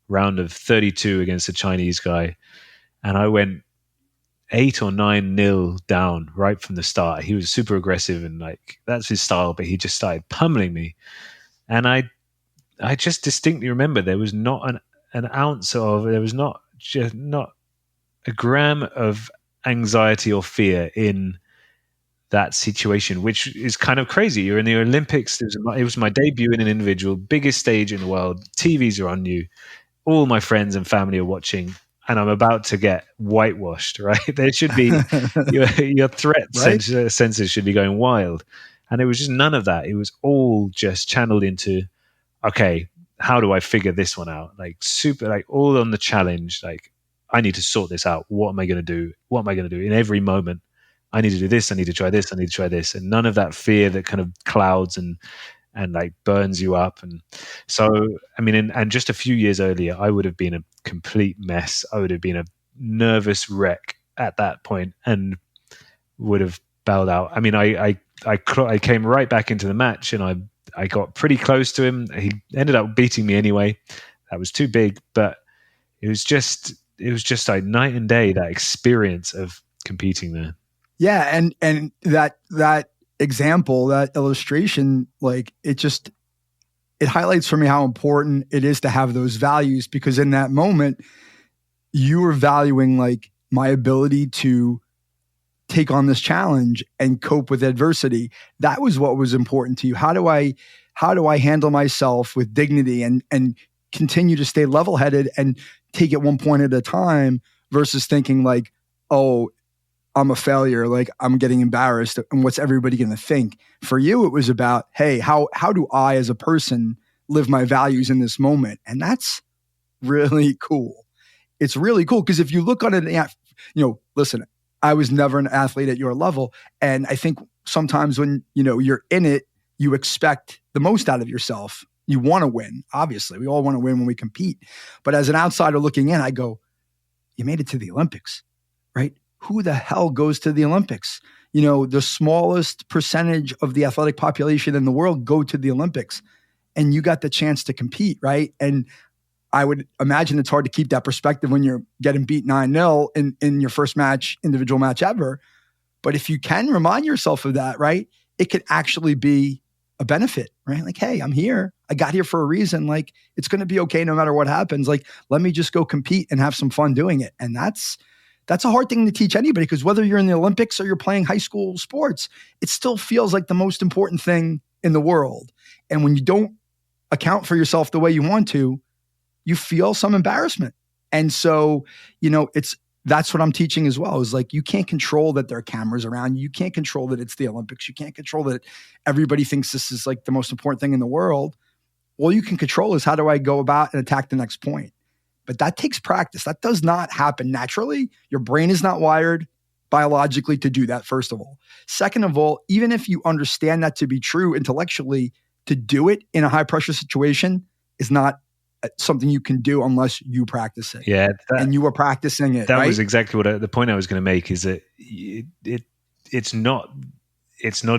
round of 32 against a Chinese guy, and I went 8 or 9-0 down right from the start. He was super aggressive and like that's his style, but he just started pummeling me. And I just distinctly remember there was not an ounce of, there was not a gram of anxiety or fear in that situation, which is kind of crazy. You're in the Olympics. It was my debut in an individual, biggest stage in the world. TVs are on you. All my friends and family are watching, and I'm about to get whitewashed, right? There should be, your threat right? senses should be going wild. And it was just none of that. It was all just channeled into, okay, how do I figure this one out? Like super, like all on the challenge. Like I need to sort this out. What am I going to do? What am I going to do in every moment? I need to do this. I need to try this. I need to try this. And none of that fear that kind of clouds and like burns you up. And so, I mean, and just a few years earlier, I would have been a complete mess. I would have been a nervous wreck at that point and would have bowed out. I mean, I came right back into the match and I got pretty close to him. He ended up beating me anyway. That was too big, but it was just like night and day, that experience of competing there. Yeah. And that example, that illustration, like it highlights for me how important it is to have those values, because in that moment you were valuing like my ability to take on this challenge and cope with adversity. That was what was important to you. How do I handle myself with dignity and continue to stay level-headed and take it one point at a time versus thinking like, oh, I'm a failure, like I'm getting embarrassed and what's everybody going to think? For you, it was about, hey, how do I as a person live my values in this moment? And that's really cool. It's really cool because if you look on it, listen, I was never an athlete at your level. And I think sometimes when, you're in it, you expect the most out of yourself. You want to win. Obviously, we all want to win when we compete. But as an outsider looking in, I go, you made it to the Olympics, right? Who the hell goes to the Olympics? The smallest percentage of the athletic population in the world go to the Olympics. And you got the chance to compete, right? And I would imagine it's hard to keep that perspective when you're getting beat 9-0 in your first individual match ever. But if you can remind yourself of that, right, it could actually be a benefit, right? Like, hey, I'm here. I got here for a reason. Like, it's going to be okay no matter what happens. Like, let me just go compete and have some fun doing it. And that's a hard thing to teach anybody because whether you're in the Olympics or you're playing high school sports, it still feels like the most important thing in the world. And when you don't account for yourself the way you want to, you feel some embarrassment. And so, that's what I'm teaching as well, is like, you can't control that there are cameras around you. You can't control that it's the Olympics. You can't control that everybody thinks this is like the most important thing in the world. All you can control is how do I go about and attack the next point? But that takes practice. That does not happen naturally. Your brain is not wired biologically to do that, first of all. Second of all, even if you understand that to be true intellectually, to do it in a high pressure situation is not something you can do unless you practice it. Yeah. And you were practicing it, That right? was exactly what the point I was going to make is that it's not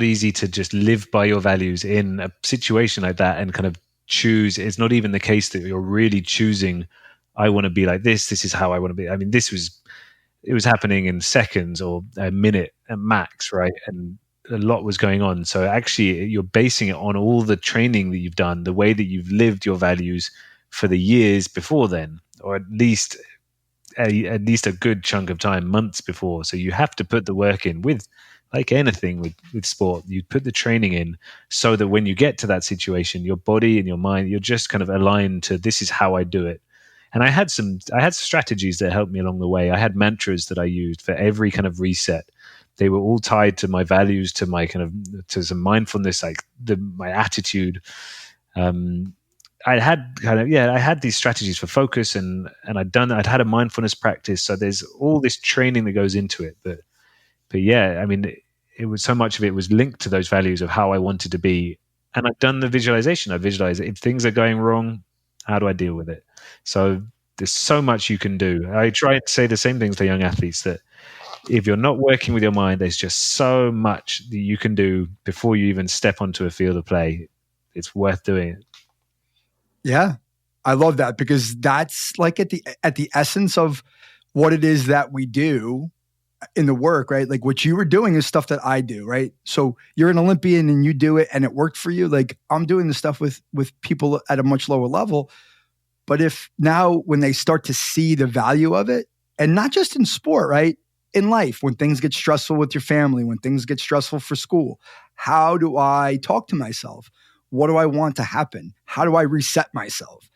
easy to just live by your values in a situation like that and kind of choose. It's not even the case that you're really choosing, I want to be like this. This is how I want to be. I mean, it was happening in seconds or a minute at max, right? And a lot was going on. So actually you're basing it on all the training that you've done, the way that you've lived your values for the years before then, or at least a good chunk of time, months before. So you have to put the work in with, like anything with sport, you put the training in so that when you get to that situation, your body and your mind, you're just kind of aligned to this is how I do it. And I had strategies that helped me along the way. I had mantras that I used for every kind of reset. They were all tied to my values, to my to some mindfulness, like my attitude. I had these strategies for focus and I'd had a mindfulness practice. So there's all this training that goes into it. But yeah, I mean, it was so much of it was linked to those values of how I wanted to be. And I've done the visualization. I visualize if things are going wrong, how do I deal with it? So there's so much you can do. I try to say the same things to young athletes that if you're not working with your mind, there's just so much that you can do before you even step onto a field of play. It's worth doing it. Yeah, I love that because that's like at the essence of what it is that we do in the work, right? Like what you were doing is stuff that I do, right? So you're an Olympian and you do it and it worked for you. Like I'm doing the stuff with people at a much lower level. But if now when they start to see the value of it, and not just in sport, right? In life, when things get stressful with your family, when things get stressful for school, how do I talk to myself? What do I want to happen? How do I reset myself?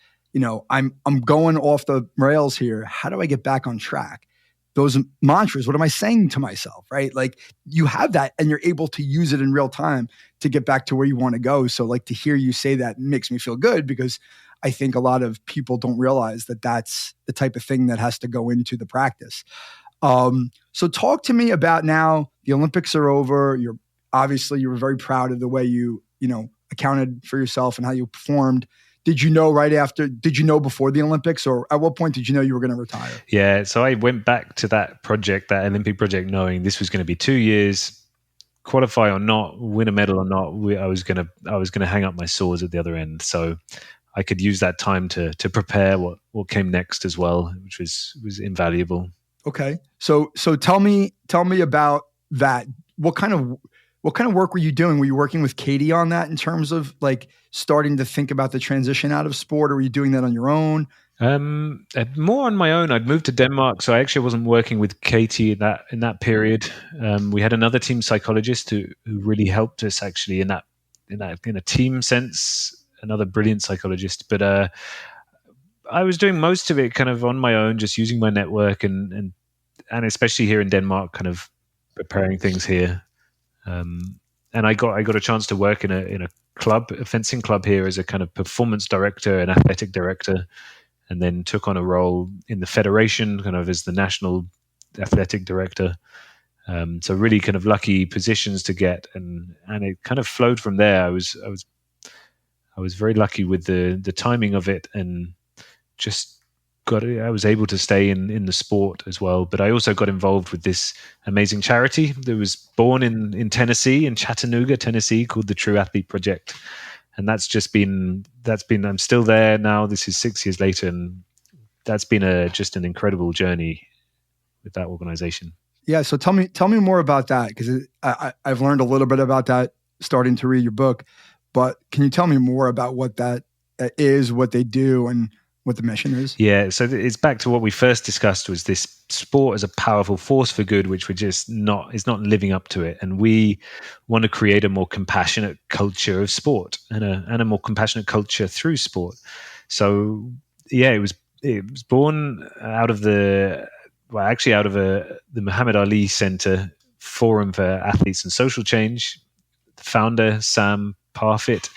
I'm going off the rails here. How do I get back on track? Those mantras, what am I saying to myself, right? Like you have that and you're able to use it in real time to get back to where you want to go. So like to hear you say that makes me feel good because I think a lot of people don't realize that that's the type of thing that has to go into the practice. So talk to me about now the Olympics are over. You were very proud of the way you accounted for yourself and how you performed. Did you know before the Olympics, or at what point did you know you were going to retire? Yeah. So I went back to that Olympic project, knowing this was going to be 2 years, qualify or not, win a medal or not. I was going to hang up my swords at the other end. So I could use that time to prepare what came next as well, which was invaluable. Okay. So tell me about that. What kind of What kind of work were you doing? Were you working with Katie on that in terms of like starting to think about the transition out of sport, or were you doing that on your own? More on my own. I'd moved to Denmark, so I actually wasn't working with Katie in that period. We had another team psychologist who really helped us actually in a team sense. Another brilliant psychologist, but I was doing most of it kind of on my own, just using my network and especially here in Denmark, kind of preparing things here. And I got a chance to work in a club, a fencing club here, as a kind of performance director and athletic director, and then took on a role in the federation, kind of as the national athletic director. So really kind of lucky positions to get, and it kind of flowed from there. I was very lucky with the timing of it, and just I was able to stay in the sport as well. But I also got involved with this amazing charity that was born in Tennessee, in Chattanooga, Tennessee, called the True Athlete Project. And that's been I'm still there now. This is 6 years later, and that's been just an incredible journey with that organization. Yeah. So tell me more about that, because I've learned a little bit about that starting to read your book, but can you tell me more about what that is, what they do, and what the mission is? Yeah, so it's back to what we first discussed, was this sport as a powerful force for good, which is not living up to it. And we want to create a more compassionate culture of sport and a more compassionate culture through sport. So yeah, it was born out of the Muhammad Ali Center Forum for Athletes and Social Change. The founder, Sam Parfit,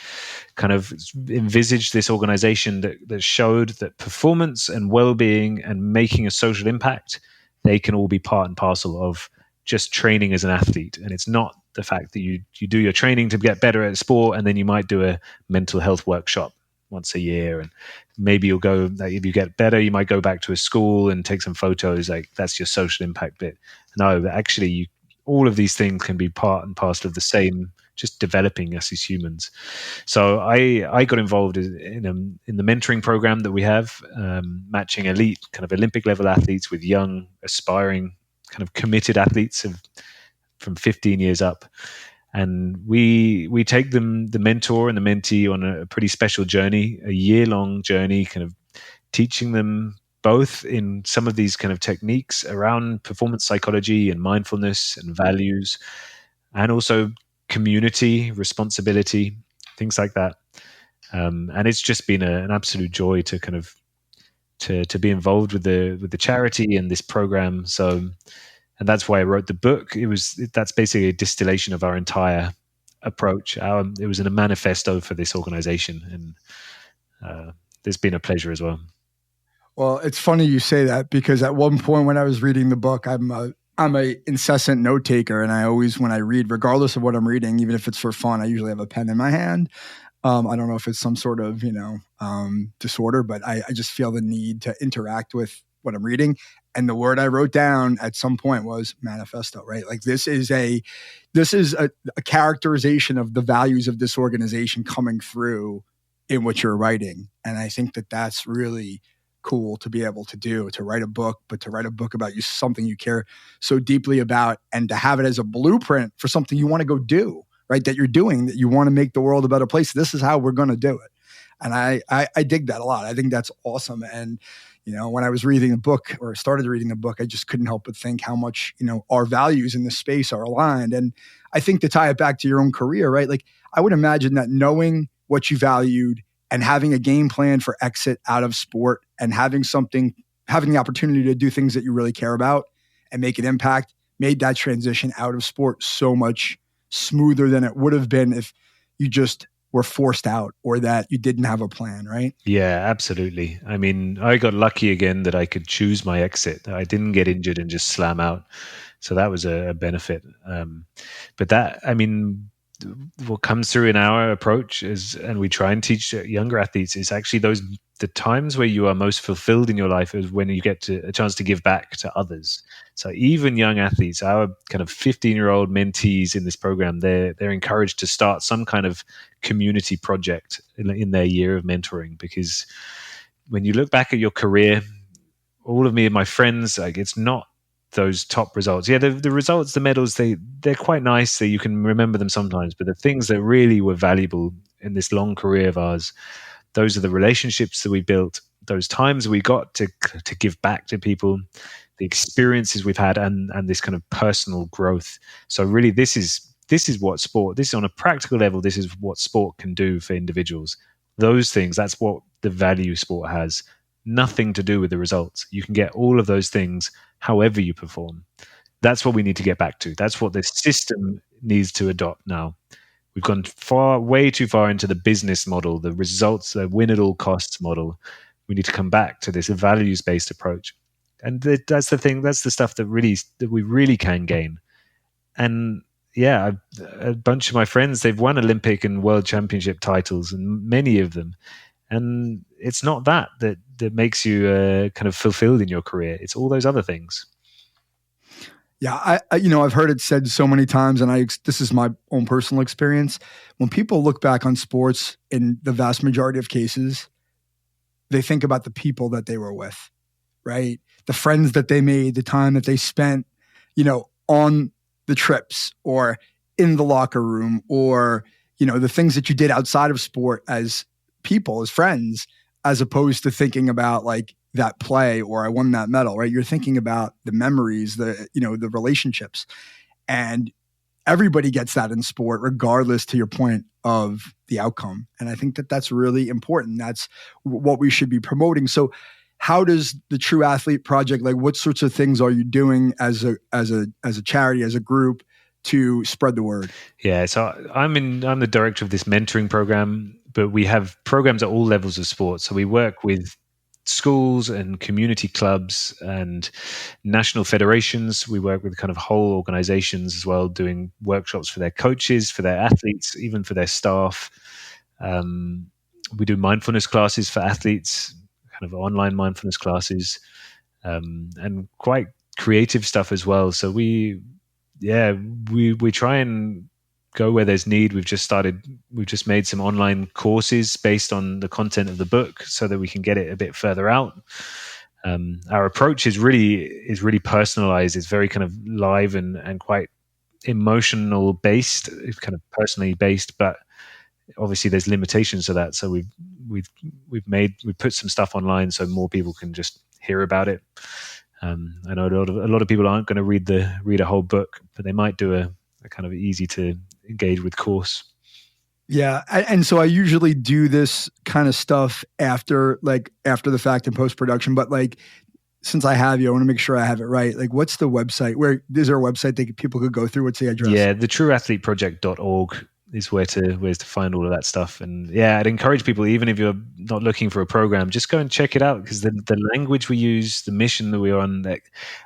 kind of envisaged this organization that showed that performance and well-being and making a social impact, they can all be part and parcel of just training as an athlete. And it's not the fact that you do your training to get better at sport, and then you might do a mental health workshop once a year, and maybe you'll go, like, if you get better, you might go back to a school and take some photos, like that's your social impact bit. No, actually all of these things can be part and parcel of the same, just developing us as humans. So I got involved in the mentoring program that we have, matching elite kind of Olympic level athletes with young, aspiring, kind of committed athletes from 15 years up. And we take them, the mentor and the mentee, on a pretty special journey, a year-long journey, kind of teaching them both in some of these kind of techniques around performance psychology and mindfulness and values, and also community responsibility, things like that. And it's just been an absolute joy to kind of to be involved with the charity and this program. So, and that's why I wrote the book. That's basically a distillation of our entire approach. It was in a manifesto for this organization, and it's been a pleasure as well. Well, it's funny you say that, because at one point when I was reading the book, I'm a incessant note taker, and I always, when I read, regardless of what I'm reading, even if it's for fun, I usually have a pen in my hand. I don't know if it's some sort of disorder, but I just feel the need to interact with what I'm reading. And the word I wrote down at some point was manifesto, right? Like this is a characterization of the values of this organization coming through in what you're writing. And I think that that's really cool to be able to do, to write a book, but to write a book about something you care so deeply about, and to have it as a blueprint for something you want to go do, right? That you're doing, that you want to make the world a better place. This is how we're going to do it. And I dig that a lot. I think that's awesome. And, when I was reading the book, or started reading the book, I just couldn't help but think how much, our values in this space are aligned. And I think, to tie it back to your own career, right? Like, I would imagine that knowing what you valued and having a game plan for exit out of sport, and having the opportunity to do things that you really care about and make an impact, made that transition out of sport so much smoother than it would have been if you just were forced out, or that you didn't have a plan, right? Yeah, absolutely. I mean, I got lucky again that I could choose my exit. I didn't get injured and just slam out. So that was a benefit. But that, I mean, what comes through in our approach is, and we try and teach younger athletes, is actually the times where you are most fulfilled in your life is when you get a chance to give back to others. So even young athletes, our kind of 15-year-old mentees in this program, they're encouraged to start some kind of community project in their year of mentoring, because when you look back at your career, all of me and my friends, like, it's not those top results. Yeah, the results, the medals, they're quite nice. So you can remember them sometimes, but the things that really were valuable in this long career of ours, those are the relationships that we built, those times we got to give back to people, the experiences we've had, and this kind of personal growth. So really, this is what sport. This is on a practical level. This is what sport can do for individuals. Those things. That's what the value sport has. Nothing to do with the results. You can get all of those things however you perform. That's what we need to get back to. That's what the system needs to adopt now. We've gone way too far into the business model, the results, the win at all costs model. We need to come back to this values-based approach. And that's the thing. That's the stuff that we really can gain. And yeah, a bunch of my friends, they've won Olympic and world championship titles, and many of them. And it's not that makes you kind of fulfilled in your career. It's all those other things. Yeah, I've heard it said so many times, and this is my own personal experience. When people look back on sports, in the vast majority of cases, they think about the people that they were with, right? The friends that they made, the time that they spent, on the trips or in the locker room, or, the things that you did outside of sport as people, as friends, as opposed to thinking about like that play or I won that medal, right? You're thinking about the memories, the relationships, and everybody gets that in sport, regardless, to your point, of the outcome. And I think that that's really important. That's what we should be promoting. So how does the True Athlete Project, like what sorts of things are you doing as a charity, as a group, to spread the word? Yeah, so I'm the director of this mentoring program, but we have programs at all levels of sport. So we work with schools and community clubs and national federations. We work with kind of whole organizations as well, doing workshops for their coaches, for their athletes, even for their staff. We do mindfulness classes for athletes, kind of online mindfulness classes, and quite creative stuff as well. So we try and go where there's need. We've just made some online courses based on the content of the book so that we can get it a bit further out. Our approach is really personalized. It's very kind of live and quite emotional based. It's kind of personally based, but obviously there's limitations to that. So we've put some stuff online so more people can just hear about it. I know a lot of people aren't going to read a whole book, but they might do a kind of easy to engage with course. Yeah. And so I usually do this kind of stuff after the fact and post-production, but like, since I have you, I want to make sure I have it right. Like, what's the website? Where is there a website that people could go through? What's the address? Yeah, the trueathleteproject.org is where to find all of that stuff. And yeah, I'd encourage people, even if you're not looking for a program, just go and check it out, because the language we use, the mission that we're on, that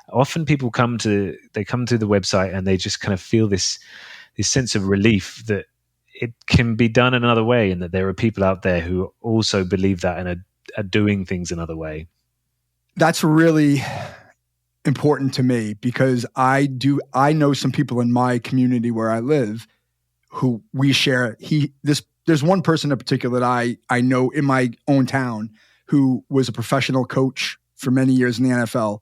often people come to the website and they just kind of feel this sense of relief that it can be done another way, and that there are people out there who also believe that and are doing things another way. That's really important to me, because I know some people in my community where I live who we share. There's one person in particular that I know in my own town who was a professional coach for many years in the NFL.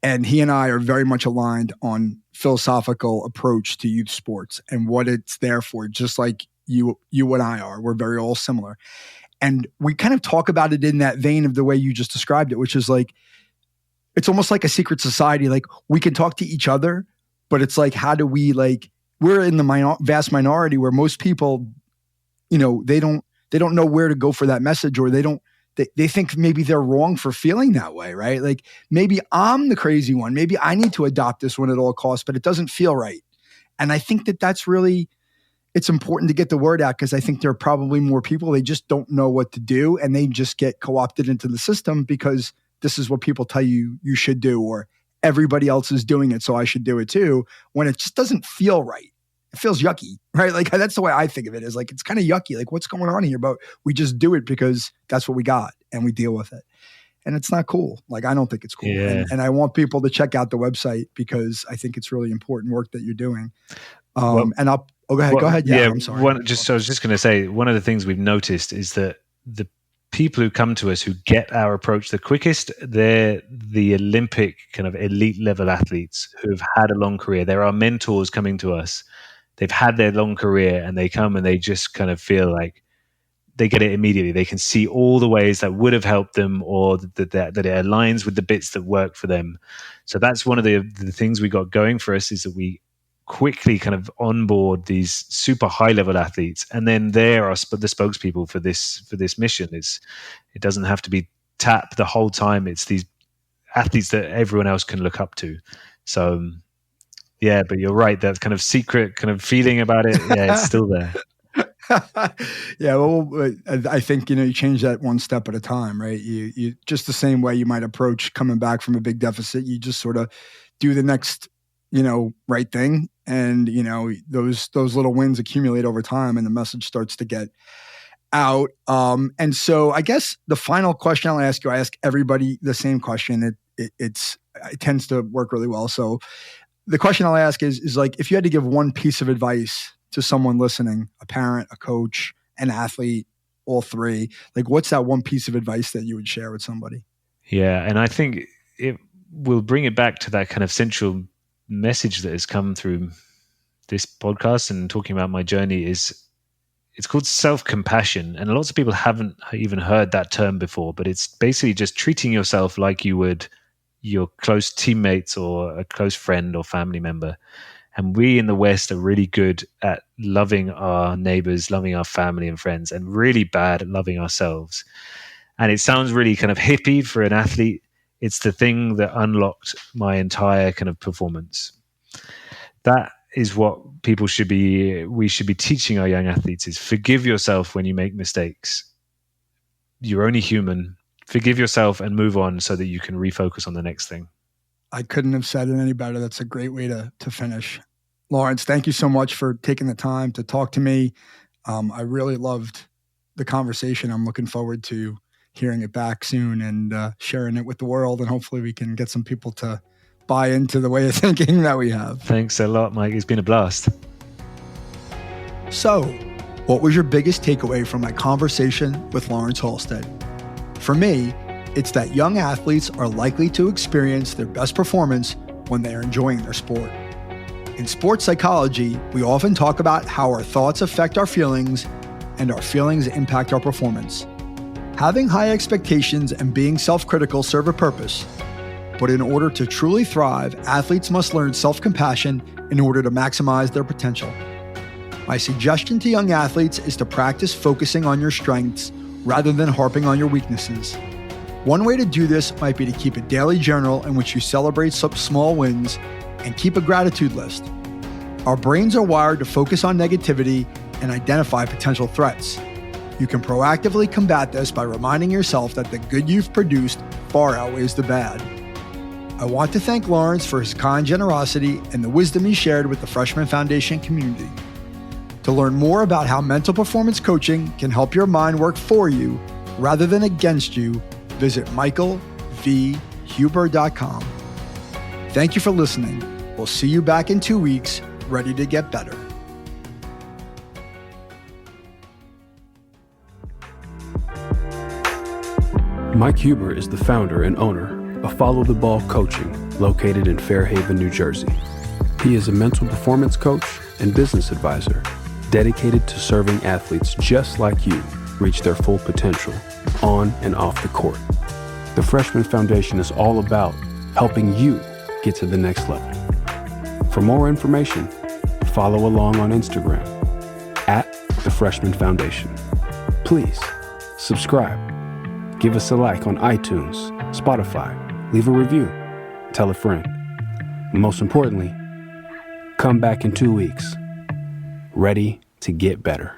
And he and I are very much aligned on philosophical approach to youth sports and what it's there for, just like you and I are. We're very all similar. And we kind of talk about it in that vein of the way you just described it, which is like, it's almost like a secret society. Like, we can talk to each other, but it's like, how do we, like, we're in the vast minority where most people, they don't know where to go for that message, or they think maybe they're wrong for feeling that way, right? Like, maybe I'm the crazy one. Maybe I need to adopt this one at all costs, but it doesn't feel right. And I think that that's really, it's important to get the word out, because I think there are probably more people, they just don't know what to do, and they just get co-opted into the system because this is what people tell you should do, or everybody else is doing it, so I should do it too, when it just doesn't feel right. It feels yucky, right? Like, that's the way I think of it, is like, it's kind of yucky. Like, what's going on here? But we just do it because that's what we got, and we deal with it. And it's not cool. Like, I don't think it's cool. Yeah. And I want people to check out the website, because I think it's really important work that you're doing. Go ahead. Yeah, I'm sorry. I was just going to say, one of the things we've noticed is that people who come to us who get our approach the quickest, they're the Olympic kind of elite level athletes who've had a long career. There are mentors coming to us. They've had their long career and they come and they just kind of feel like they get it immediately. They can see all the ways that would have helped them, or that it aligns with the bits that work for them. So that's one of the things we got going for us, is that we quickly kind of onboard these super high level athletes, and then they're the spokespeople for this mission. It doesn't have to be tap the whole time. It's these athletes that everyone else can look up to. So yeah, but you're right, that kind of secret kind of feeling about it, yeah, it's still there. Yeah, well, I think, you change that one step at a time, right? You just the same way you might approach coming back from a big deficit, you just sort of do the next, right thing. And, those little wins accumulate over time and the message starts to get out. And so I guess the final question I'll ask you, I ask everybody the same question. It tends to work really well. So the question I'll ask is like, if you had to give one piece of advice to someone listening, a parent, a coach, an athlete, all three, like what's that one piece of advice that you would share with somebody? Yeah. And I think it will bring it back to that kind of central message that has come through this podcast and talking about my journey. It's called self-compassion. And lots of people haven't even heard that term before, but it's basically just treating yourself like you would your close teammates or a close friend or family member. And we in the West are really good at loving our neighbors, loving our family and friends, and really bad at loving ourselves. And it sounds really kind of hippie for an athlete. It's the thing that unlocked my entire kind of performance. That is what we should be teaching our young athletes, is forgive yourself when you make mistakes. You're only human. Forgive yourself and move on so that you can refocus on the next thing. I couldn't have said it any better. That's a great way to finish. Laurence, thank you so much for taking the time to talk to me. I really loved the conversation. I'm looking forward to hearing it back soon and sharing it with the world. And hopefully we can get some people to buy into the way of thinking that we have. Thanks a lot, Mike. It's been a blast. So, what was your biggest takeaway from my conversation with Laurence Halsted? For me, it's that young athletes are likely to experience their best performance when they are enjoying their sport. In sports psychology, we often talk about how our thoughts affect our feelings and our feelings impact our performance. Having high expectations and being self-critical serve a purpose, but in order to truly thrive, athletes must learn self-compassion in order to maximize their potential. My suggestion to young athletes is to practice focusing on your strengths rather than harping on your weaknesses. One way to do this might be to keep a daily journal in which you celebrate some small wins and keep a gratitude list. Our brains are wired to focus on negativity and identify potential threats. You can proactively combat this by reminding yourself that the good you've produced far outweighs the bad. I want to thank Laurence for his kind generosity and the wisdom he shared with the Freshman Foundation community. To learn more about how mental performance coaching can help your mind work for you rather than against you, visit michaelvhuber.com. Thank you for listening. We'll see you back in 2 weeks, ready to get better. Mike Huber is the founder and owner of Follow the Ball Coaching, located in Fairhaven, New Jersey. He is a mental performance coach and business advisor dedicated to serving athletes just like you reach their full potential on and off the court. The Freshman Foundation is all about helping you get to the next level. For more information, follow along on Instagram at the Freshman Foundation. Please subscribe, give us a like on iTunes, Spotify, leave a review, tell a friend. Most importantly, come back in 2 weeks, ready to get better.